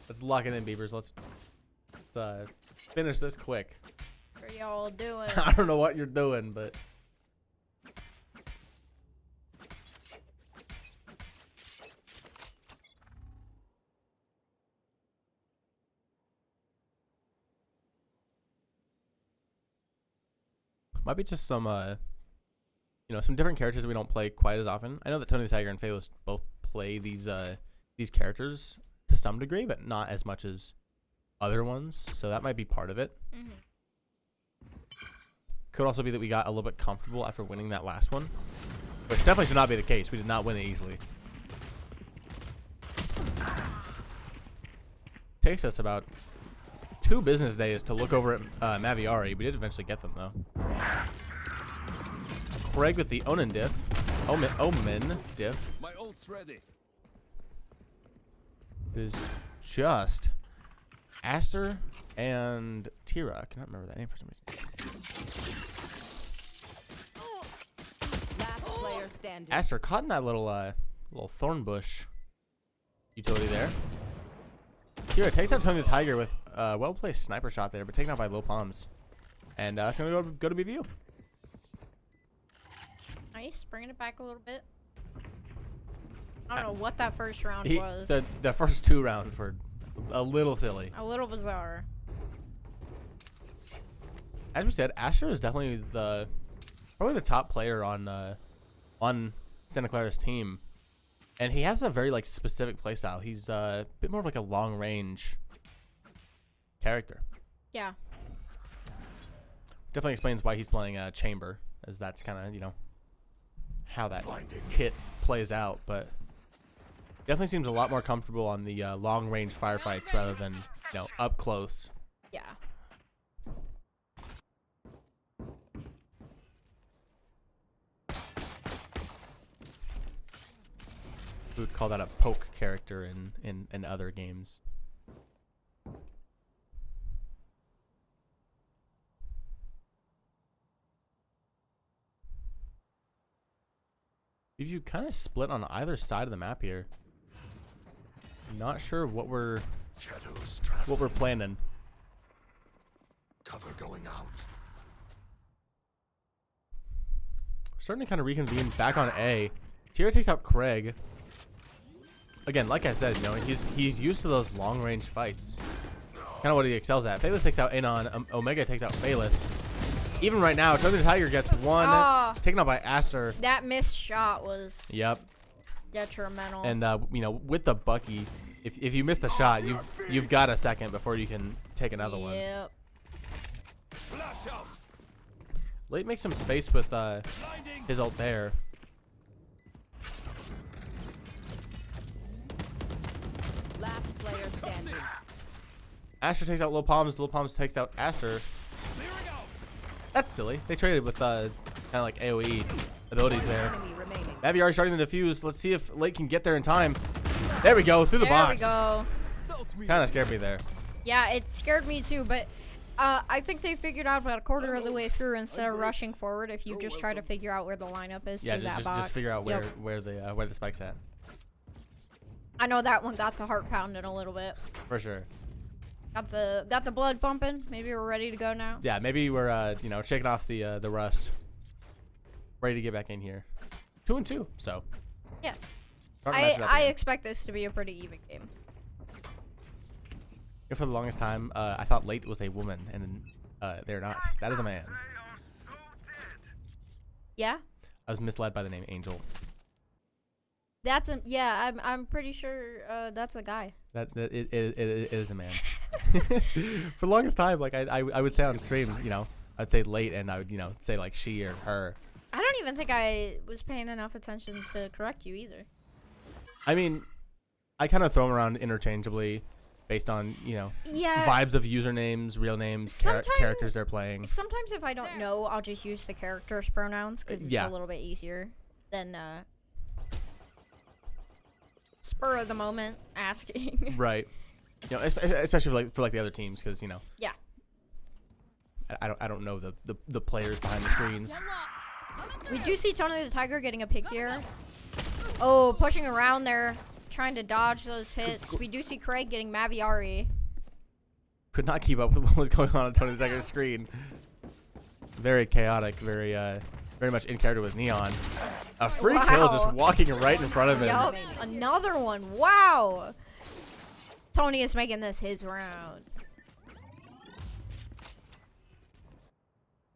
Let's lock it in, Beavers. Let's finish this quick. What are y'all doing? I don't know what you're doing, but... Might be just some, some different characters we don't play quite as often. I know that Tony the Tiger and Phalos both play these characters to some degree, but not as much as other ones. So that might be part of it. Mm-hmm. Could also be that we got a little bit comfortable after winning that last one, which definitely should not be the case. We did not win it easily. Takes us about 2 business days to look over at Maviari. We did eventually get them, though. Craig with the Omen diff. Omen diff. My ult's ready. Is just Aster and Tira. I cannot remember that name for some reason. Last player standing. Aster caught in that little thorn bush utility there. Tira takes out Tony the Tiger with a well-placed sniper shot there, but taken out by low palms. And that's going to go to BVU. Nice, bringing it back a little bit. I don't know what that first round was. The first 2 rounds were a little silly. A little bizarre. As we said, Aster is definitely probably the top player on Santa Clara's team, and he has a very specific playstyle. He's a bit more of a long range character. Yeah. Definitely explains why he's playing Chamber, as that's kind of how that kit plays out. But definitely seems a lot more comfortable on the long range firefights rather than up close. Yeah. We would call that a poke character in other games. You kind of split on either side of the map here. Not sure what we're planning. Cover going out. Starting to kind of reconvene back on A. Tira takes out Craig. Again, like I said, he's used to those long range fights. Kind of what he excels at. Phalos takes out Anon. Omega takes out Phalos. Even right now, Tony the Tiger gets one taken out by Aster. That missed shot was detrimental. And with the Bucky, if you miss the shot, you've got a second before you can take another one. Yep. Flash out. Late makes some space with his ult there. Last player standing. Aster takes out Lil Palms. Lil Palms takes out Aster. That's silly. They traded with kind of AoE abilities there. Enemy remaining. Maviari starting to defuse. Let's see if Late can get there in time. There we go, through the box. There we go. Kind of scared me there. Yeah, it scared me too, but I think they figured out about a quarter of the way through instead of rushing forward. If you just try to figure out where the lineup is through that box. Just figure out where the spike's at. I know that one got the heart pounding a little bit. For sure. Got the blood pumping. Maybe we're ready to go now. Yeah, maybe we're shaking off the rust. Ready to get back in here. 2-2. So. Yes. I expect this to be a pretty even game. For the longest time, I thought Late was a woman, and they're not. That is a man. Yeah. I was misled by the name Angel. That's I'm pretty sure that's a guy. It is a man. For the longest time, I would say on stream, I'd say Late, and I would say she or her. I don't even think I was paying enough attention to correct you either. I mean, I kind of throw them around interchangeably based on vibes of usernames, real names, characters they're playing. Sometimes if I don't know, I'll just use the character's pronouns because it's a little bit easier than spur of the moment asking. Right. Especially for the other teams, because Yeah. I don't know the players behind the screens. We do see Tony the Tiger getting a pick here. Oh, pushing around there, trying to dodge those hits. We do see Craig getting Maviari. Could not keep up with what was going on Tony the Tiger's screen. Very chaotic, very much in character with Neon. A free kill just walking right in front of him. Yup, another one. Wow. Tony is making this his round.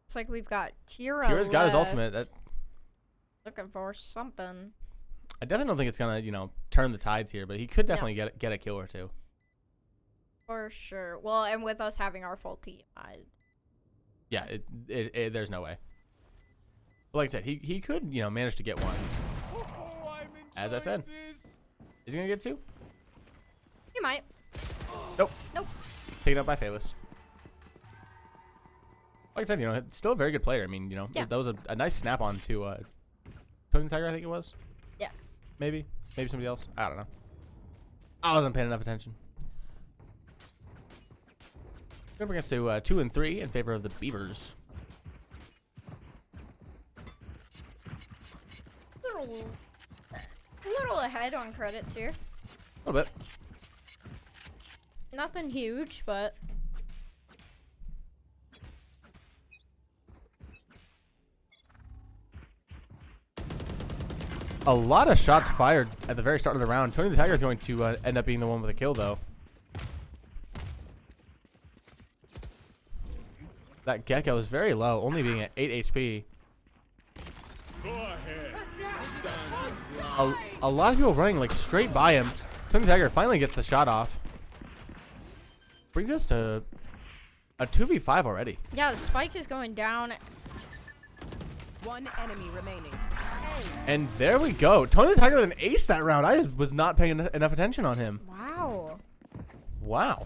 Looks like we've got Tira. Tira's got his ultimate. Looking for something. I definitely don't think it's gonna, you know, turn the tides here, but he could definitely get a kill or two. For sure. Well, and with us having our full team, Yeah, there's no way. But like I said, he could, you know, manage to get one. As I said, is he gonna get two? he might. Nope. Nope. Taken up by Phaelus. Like I said, you know, still a very good player. I mean, you know, Yeah. that was a nice snap on to Tony the Tiger, I think it was. Yes. Maybe somebody else. I don't know. I wasn't paying enough attention. Gonna bring us to 2 and 3 in favor of the Beavers. Little ahead on credits here. A little bit. Nothing huge, but A lot of shots fired at the very start of the round. Tony the Tiger is going to end up being the one with a kill, though. That Gecko is very low, only being at 8 HP. Go ahead. A lot of people running like straight by him. Tony the Tiger finally gets the shot off. Brings us to a 2v5 already. yeah, the spike is going down. One enemy remaining. And there we go. Tony the Tiger with an ace that round. I was not paying enough attention on him. Wow. Wow.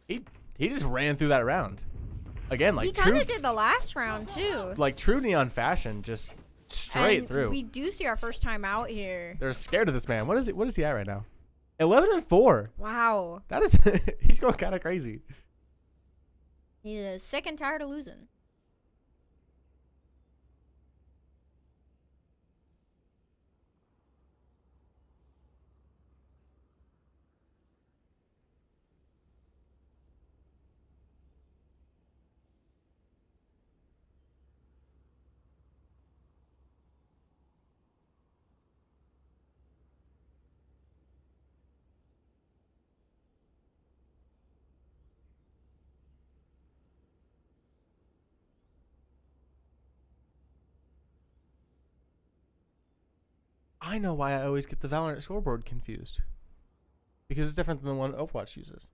He just ran through that round. Again, like He kind true, of did the last round too. like true Neon fashion, just straight And through. We do see our first time out here. They're scared of this man. What is he at right now? 11 and 4. Wow. That is he's going kind of crazy. He's sick and tired of losing. I know why I always get the Valorant scoreboard confused. Because it's different than the one Overwatch uses.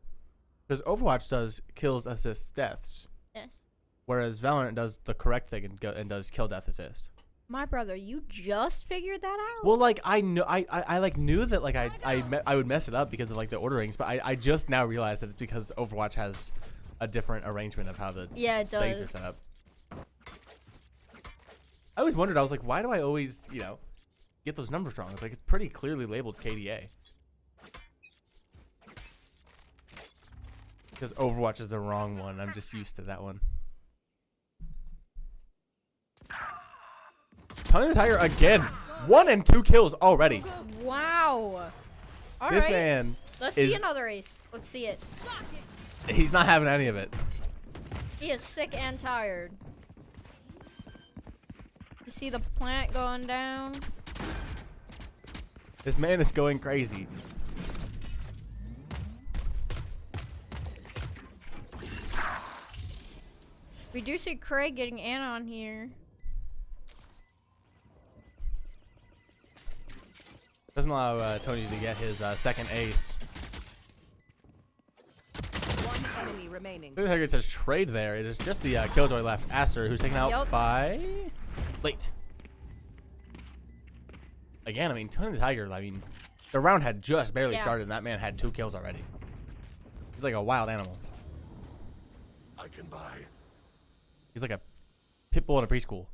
Because Overwatch does kills, assists, deaths. Yes. Whereas Valorant does the correct thing and does kill, death, assist. My brother, you just figured that out? Well, like I know, I like knew that like I would mess it up because of like the orderings, but I just now realized that it's because Overwatch has a different arrangement of how the yeah, it things does. are set up. I always wondered. I was like, why do I always, you know, get those numbers wrong? It's like it's pretty clearly labeled KDA. Because Overwatch is the wrong one. I'm just used to that one. Tony the Tiger again. 1 and 2 kills already. Wow. All This right. man Let's see is, another ace. Let's see it. he's not having any of it. He is sick and tired. You see the plant going down? This man is going crazy. We do see Craig getting in on here. Doesn't allow Tony to get his second ace. One enemy remaining. Tony the Tiger says trade there. It is just the Killjoy left. Aster, who's taken out Yup. by late. Again, I mean, Tony the Tiger, I mean, the round had just barely Yeah. started and that man had 2 kills already. He's like a wild animal. I can buy. He's like a pit bull in a preschool.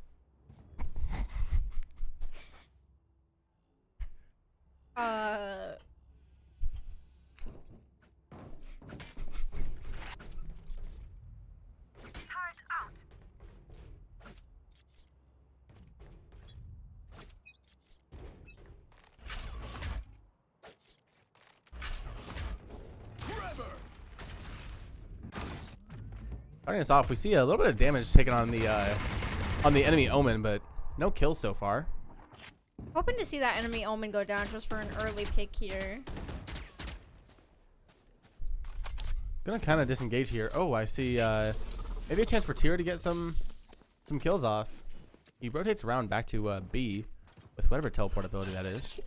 Starting us off, we see a little bit of damage taken on the enemy Omen, but no kills so far. Hoping to see that enemy Omen go down just for an early pick here. Gonna kind of disengage here. Oh, I see maybe a chance for Tira to get some kills off. He rotates around back to B. With whatever teleport ability that is.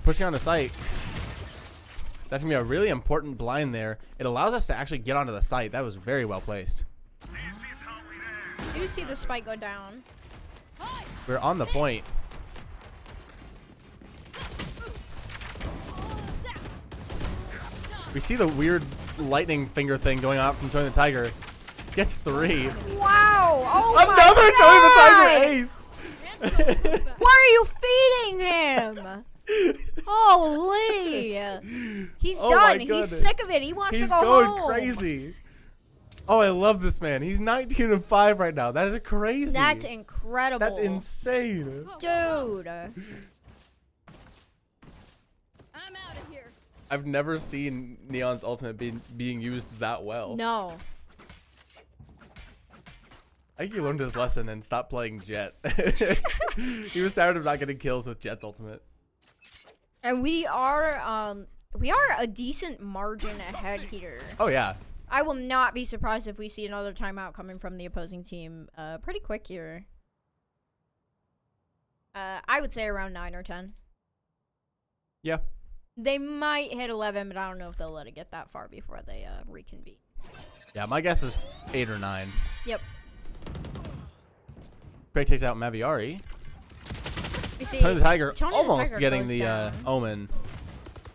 Pushing on the site. That's going to be a really important blind there. It allows us to actually get onto the site. That was very well placed. You see the spike go down. We're on the point. We see the weird lightning finger thing going out from Tony the Tiger. Gets 3. Wow! Oh Another my Tony the Tiger ace! What are you feeding him? Holy! He's Oh my done. He's goodness. sick of it. He wants He's to go going home. crazy. Oh, I love this man. He's 19-5 right now. That is crazy. That's incredible. That's insane. Dude. I'm out of here. I've never seen Neon's ultimate being used that well. No. I think he learned his lesson and stopped playing Jet. He was tired of not getting kills with Jet's ultimate. And we are a decent margin ahead here. Oh yeah. I will not be surprised if we see another timeout coming from the opposing team pretty quick here. I would say around 9 or 10. Yeah. They might hit 11, but I don't know if they'll let it get that far before they reconvene. Yeah, my guess is 8 or 9. Yep. Craig takes out Maviari. You see, Tony the Tiger Tony the almost Tiger getting goes the down. Omen,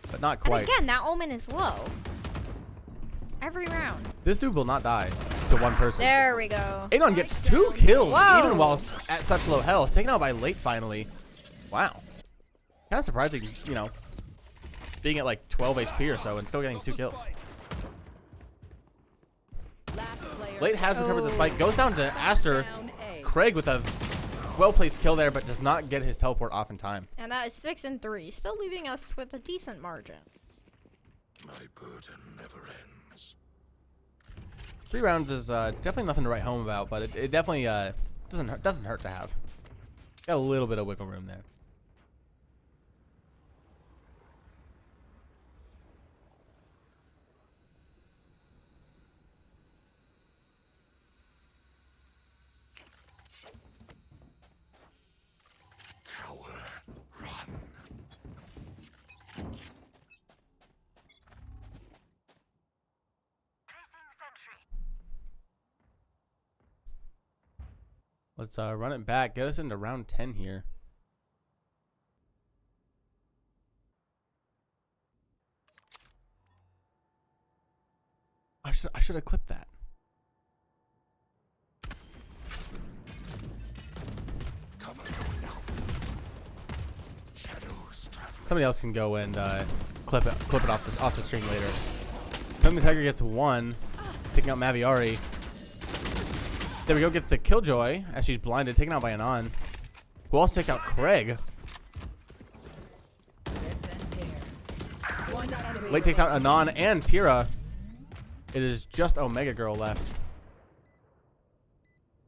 but not And quite. again, that Omen is low. Every round. This dude will not die to one person. There we go. Anon gets 2 kills, Whoa. even while at such low health. Taken out by late finally. Wow. Kind of surprising, you know, being at like 12 HP or so and still getting 2 kills. Last player. Late has recovered the spike. Goes down to Aster. Down A. Craig with a well-placed kill there, but does not get his teleport off in time. And that is 6 and 3, still leaving us with a decent margin. My burden never ends. 3 rounds is definitely nothing to write home about, but it definitely doesn't hurt to have. Got a little bit of wiggle room there. Let's run it back. Get us into round 10 here. I should have clipped that. Cover going out. Shadows traveling. Somebody else can go and clip it off the stream later. Tony the Tiger gets 1, taking out Maviari. There we go, gets the Killjoy as she's blinded, taken out by Anon. Who also takes out Craig. One enemy. Late takes out Anon and Tira. It is just Omega Girl left.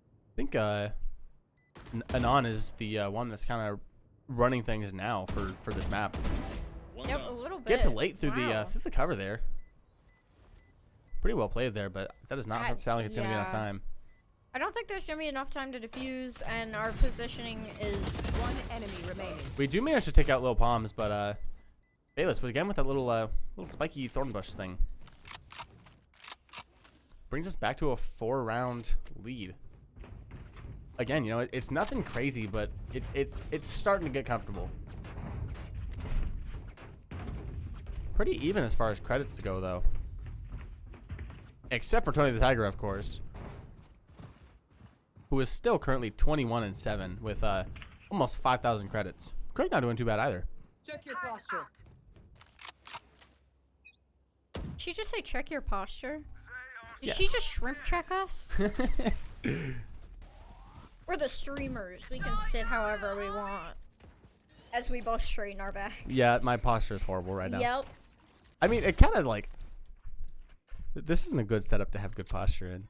I think Anon is the one that's kind of running things now for this map. Yep, a little bit. Gets late through Wow. the cover there. Pretty well played there, but that does not sound like it's going to be enough Yeah. time. I don't think there's going to be enough time to defuse, and our positioning is... One enemy remaining. We do manage to take out Lil Palms, but Bayless, but again with that little spiky thorn bush thing. Brings us back to a 4-round lead. Again, you know, it's nothing crazy, but it's starting to get comfortable. Pretty even as far as credits to go, though. Except for Tony the Tiger, of course, who is still currently 21-7 with almost 5,000 credits. Craig not doing too bad either. Check your posture. Did she just say check your posture? Did Yes. she just shrimp check us? We're the streamers. We can sit however we want. As we both straighten our backs. Yeah, my posture is horrible right now. Yep. I mean, it kind of like... This isn't a good setup to have good posture in.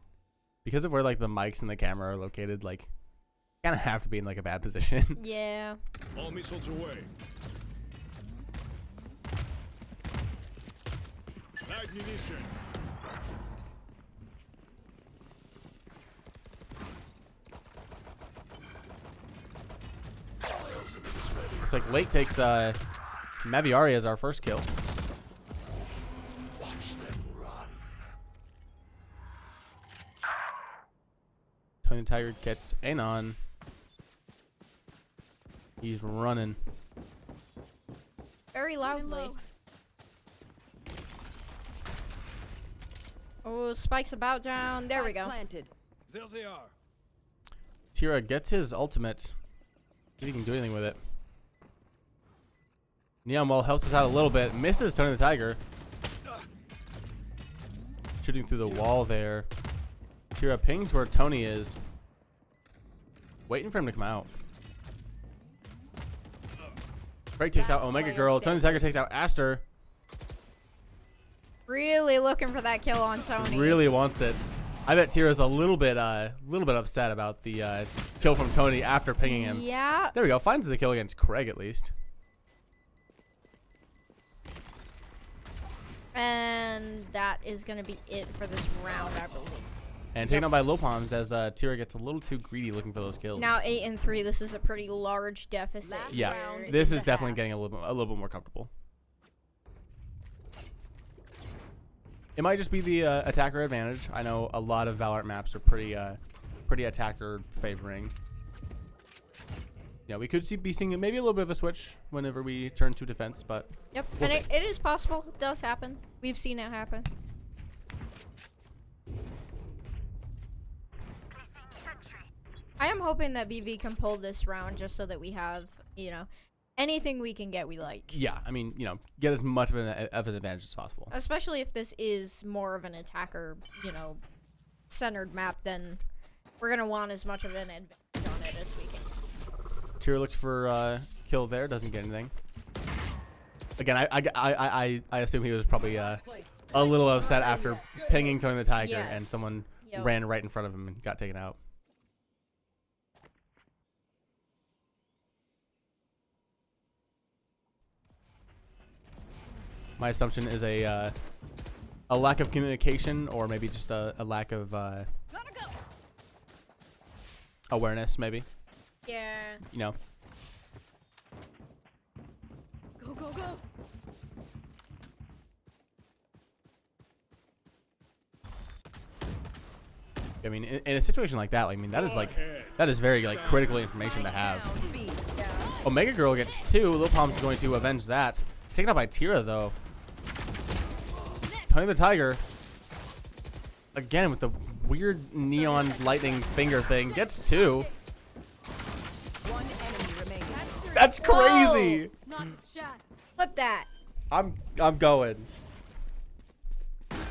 Because of where like the mics and the camera are located, like, you kind of have to be in like a bad position. Yeah. All missiles away. Magnificent. Looks like Lake takes Maviari as our first kill. Watch them run. Tony the Tiger gets Anon. He's running. Very loudly. Oh, Spike's about down. There we go. Planted. There they are. Tira gets his ultimate. See if he can do anything with it. Neon Wall helps us out a little bit. Misses Tony the Tiger. Shooting through the wall there. Tira pings where Tony is. Waiting for him to come out. Drake takes out Omega Girl. Tony the Tiger takes out Aster. Really looking for that kill on Tony. Really wants it. I bet Tira's a little bit upset about the kill from Tony after pinging him. Yeah. There we go. Finds the kill against Craig at least. And that is going to be it for this round, I believe. And taken out by Lopalms as Tira gets a little too greedy looking for those kills. Now 8-3. This is a pretty large deficit. Yeah, here. this is definitely getting a little bit more comfortable. It might just be the attacker advantage. I know a lot of Valorant maps are pretty attacker favoring. Yeah, we could be seeing maybe a little bit of a switch whenever we turn to defense, but Yep, we'll and see. it is possible. It does happen. We've seen it happen. I am hoping that BV can pull this round just so that we have, anything we can get we like. Yeah, I mean, get as much of an advantage as possible. Especially if this is more of an attacker, centered map, then we're going to want as much of an advantage on it as we can. Tira looks for kill there, doesn't get anything. Again, I assume he was probably a little upset after pinging Tony the Tiger and Yes. someone Yep. ran right in front of him and got taken out. My assumption is a lack of communication, or maybe just a lack of Gotta go. awareness, maybe. Yeah. Go, go, go. I mean, in a situation like that, that is very critical information to have. Down B. Omega Girl gets 2. Lil Palm's going to avenge that. Taken out by Tira though. Tony the Tiger, again with the weird neon lightning finger thing, gets 2. One enemy remaining. That's crazy. Not shots. Flip that. I'm going.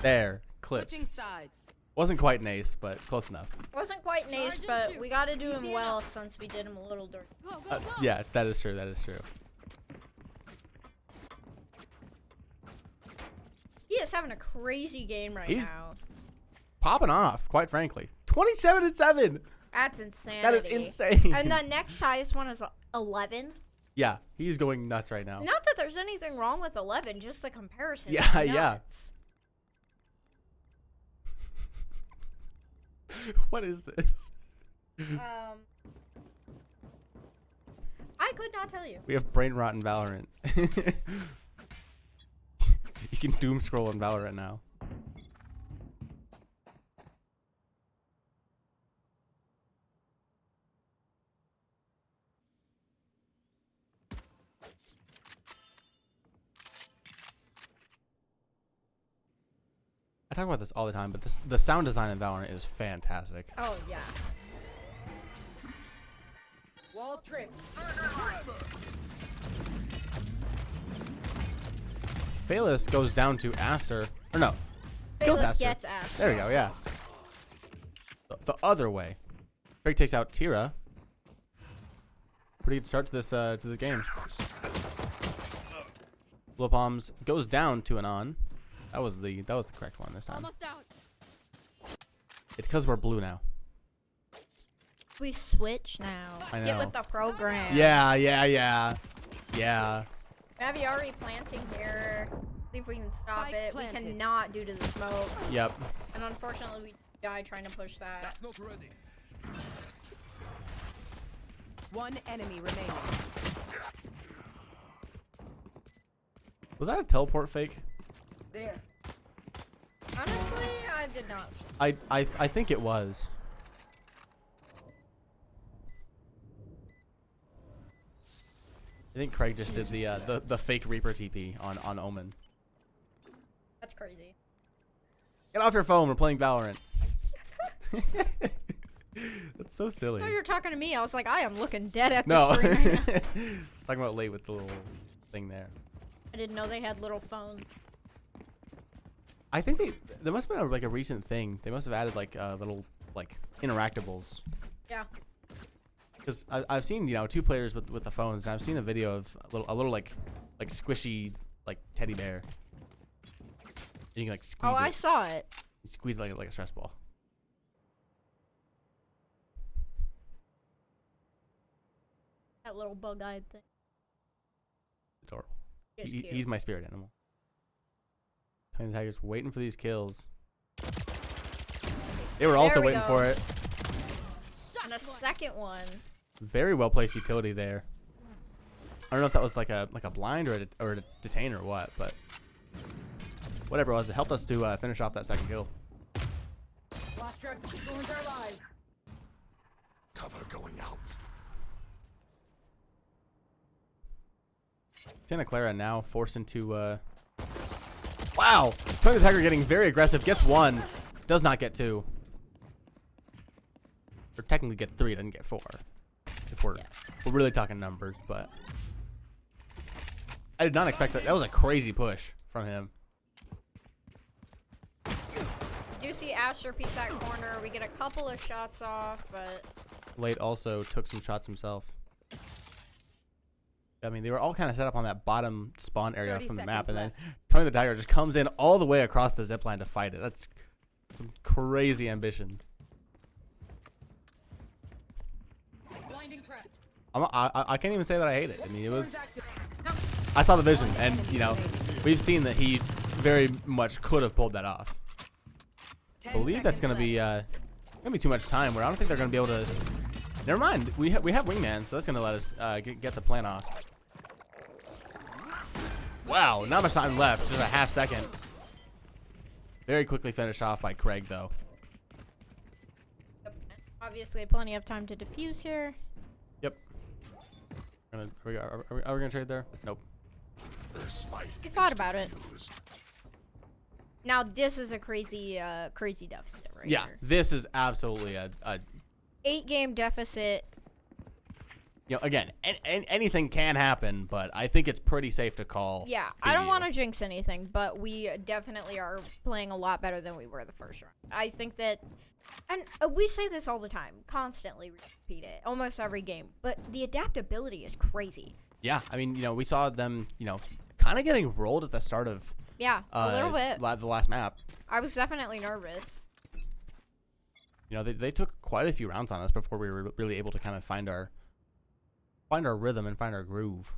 There, clipped. Switching sides. Wasn't quite an ace, but close enough. Wasn't quite an ace, but we got to do him well since we did him a little dirty. Go, go, go. Yeah, that is true. That is true. He is having a crazy game right He's- now. Popping off, quite frankly. 27-7. That's insanity. That is insane. And the next highest one is 11. Yeah, he's going nuts right now. Not that there's anything wrong with 11, just the comparison. Yeah, is yeah. nuts. What is this? I could not tell you. We have brain rot in Valorant. You can doom scroll in Valorant now. I talk about this all the time, but the sound design in Valorant is fantastic. Oh, yeah. Wall trip. Phalis goes down to Aster. Or no. Kills Bayless Aster. gets Aster. There we go, yeah. The other way. Craig takes out Tira. Pretty good start to this game. Blowpalms goes down to an on. That was the correct one this time. Almost out. It's because we're blue now. We switch now. I Get know. with the program. Yeah. Maviari planting here. See if we can stop Spike it. planted. We cannot due to the smoke. Yep. And unfortunately, we died trying to push that. That's not ready. One enemy remaining. Was that a teleport fake? There. Honestly, I did not. I think it was. I think Craig just did the fake Reaper TP on Omen. That's crazy. Get off your phone. We're playing Valorant. That's so silly. Oh, you're talking to me. I was like, I am looking dead at the No. screen right now. Just talking about late with the little thing there. I didn't know they had little phones. I think there must have been like a recent thing. They must have added like little like interactables. Yeah. Because I've seen, you know, 2 players with the phones, and I've seen a video of a little like squishy like teddy bear. You can like squeeze it. I saw it. You squeeze it like a stress ball. That little bug-eyed thing. Adorable. It's cute. He's my spirit animal. Tiny Tiger's waiting for these kills. They were also There we waiting go. for it. And a second one. Very well placed utility there. I don't know if that was like a blind or a detain or what, but whatever it was, it helped us to finish off that second kill. Last track. Drones are alive. Cover going out. Santa Clara now forced into wow! Tony the Tiger getting very aggressive, gets 1, does not get 2. Or technically gets 3, doesn't get 4. If we're really talking numbers, but I did not expect that. That was a crazy push from him. Do see Asher peek that corner. We get a couple of shots off, but Late also took some shots himself. I mean, they were all kind of set up on that bottom spawn area 30 from the map, and seconds then Tony the Tiger just comes in all the way across the zipline to fight it. That's some crazy ambition. Blinding prepped. I can't even say that I hate it. I mean, it was. I saw the vision, and you know, we've seen that he very much could have pulled that off. I believe that's gonna be too much time. Where I don't think they're gonna be able to. Never mind. We have wingman, so that's gonna let us get the plan off. Wow, not much time left. Just a half second. Very quickly finished off by Craig, though. obviously plenty of time to defuse here. Yep. Are we gonna trade there? Nope. You thought about it. Now this is a crazy crazy deficit right Yeah, here. this is absolutely a 8-game deficit. you know, again, anything can happen, but I think it's pretty safe to call. Yeah, I don't BU. want to jinx anything, but we definitely are playing a lot better than we were the first round. I think that, and we say this all the time, constantly repeat it, almost every game, but the adaptability is crazy. Yeah, I mean, you know, we saw them, you know, kind of getting rolled at the start of Yeah, a little bit. the last map. I was definitely nervous. You know, they took quite a few rounds on us before we were really able to kind of find our rhythm and find our groove.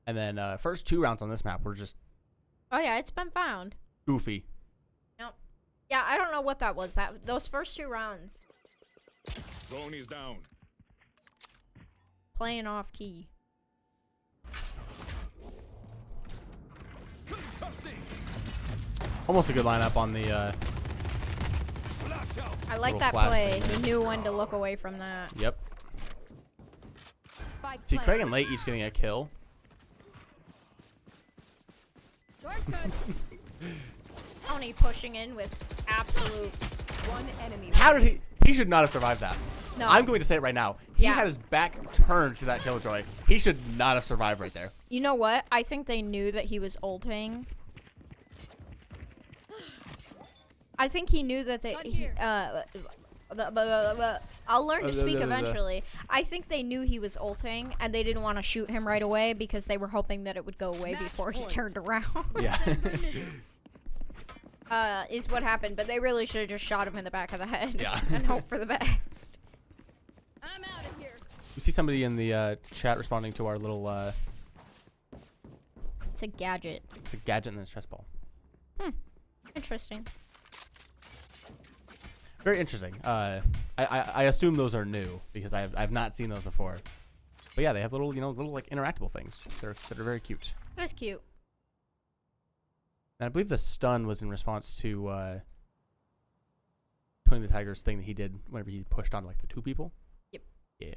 And then first 2 rounds on this map were just Oh yeah, it's been found. goofy. Yep. Yeah, I don't know what that was. Those first 2 rounds, Drone is down. playing off key. Almost a good lineup on the I like Little that flash play. thing there. He knew when to look away from that. yep. Spike See, planted. Craig and Late each getting a kill. Tony pushing in with absolute. One enemy. How did he should not have survived that. No. I'm going to say it right now. He Yeah. had his back turned to that killjoy. He should not have survived right there. You know what? I think they knew that he was ulting. I think he knew that they. I'll learn to speak eventually. I think they knew he was ulting, and they didn't want to shoot him right away because they were hoping that it would go away before he turned around. Yeah. Is what happened, but they really should have just shot him in the back of the head. Yeah. And hope for the best. I'm out of here. You see somebody in the chat responding to our little It's a gadget. it's a gadget in the stress ball. Interesting. Very interesting. I assume those are new because I've not seen those before. But yeah, they have little like interactable things that are very cute. That is cute. And I believe the stun was in response to Tony the Tiger's thing that he did whenever he pushed on like the 2 people. Yep. Yeah.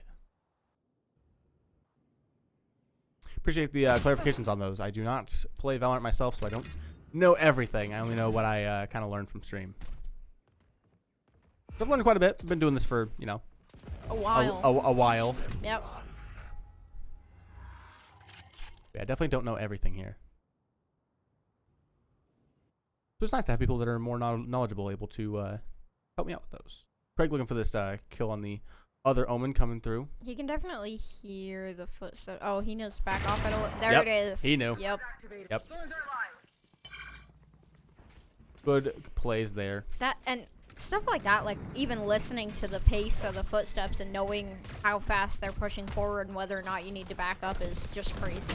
Appreciate the clarifications on those. I do not play Valorant myself, so I don't know everything. I only know what I kind of learned from stream. So I've learned quite a bit. I've been doing this for, you know, A while. a while. Yep. Yeah, I definitely don't know everything here. So it's nice to have people that are more knowledgeable able to help me out with those. Craig looking for this kill on the other Omen coming through. He can definitely hear the footsteps. Oh, he knows to back off. There Yep, it is. he knew. Yep. Yep. Good plays there. That and stuff like that, like even listening to the pace of the footsteps and knowing how fast they're pushing forward and whether or not you need to back up is just crazy.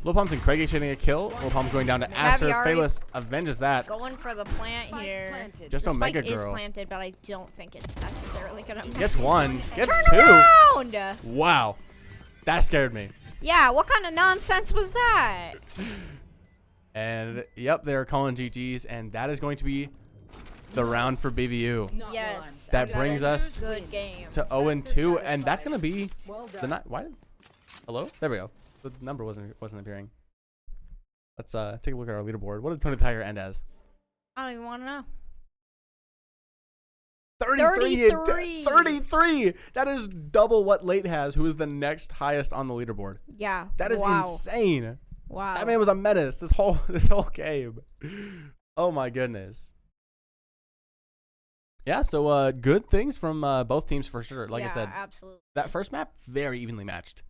Lil Pumps and Craig each getting a kill. Lil Pumps going down to Acer. Javiari Phaelus avenges that. Going for the plant Spike here. planted. Just The Omega spike is Girl. planted, but I don't think it's necessarily gonna. Gets 1. Gets Turn 2. around! Wow. That scared me. Yeah, what kind of nonsense was that? And yep, they're calling GGs, and that is going to be the round for BVU. Yes. That and brings is us a good game. to 0-2, and that's gonna be Well the done. night. Why? Hello? There we go. The number wasn't appearing. Let's take a look at our leaderboard. What did Tony the Tiger end as? I don't even want to know. 33. 33. 33. That is double what Late has, who is the next highest on the leaderboard. Yeah. That is wow. insane. Wow. That man was a menace this whole game. Oh my goodness. Yeah, so good things from both teams for sure. Like I said, absolutely. that first map very evenly matched.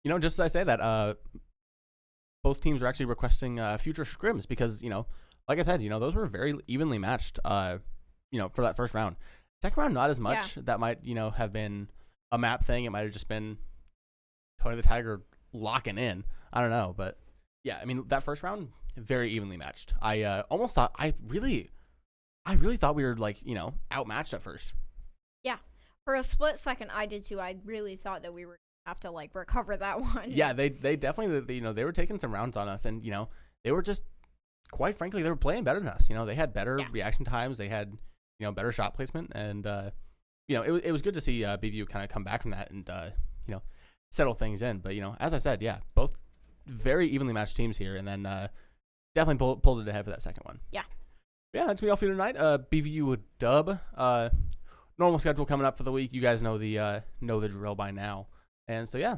You know, just as I say that, both teams are actually requesting future scrims because, you know, like I said, you know, those were very evenly matched, you know, for that first round. Second round, not as much. That might, you know, have been a map thing. It might have just been Tony the Tiger locking in. I don't know. But, yeah, I mean, that first round, very evenly matched. I almost thought, I really thought we were, like, you know, outmatched at first. Yeah. For a split second, I did too. I really thought that we were have to like recover that one. Yeah, they definitely, you know, they were taking some rounds on us, and you know, they were just, quite frankly, they were playing better than us. You know, they had better reaction times, they had, you know, better shot placement, and you know, it was good to see BVU kind of come back from that and you know, settle things in. But you know, as I said, yeah, both very evenly matched teams here, and then definitely pulled it ahead for that second one. Yeah. Yeah, that's me all for you tonight. BVU would dub. Normal schedule coming up for the week. You guys know the drill by now. And so, yeah,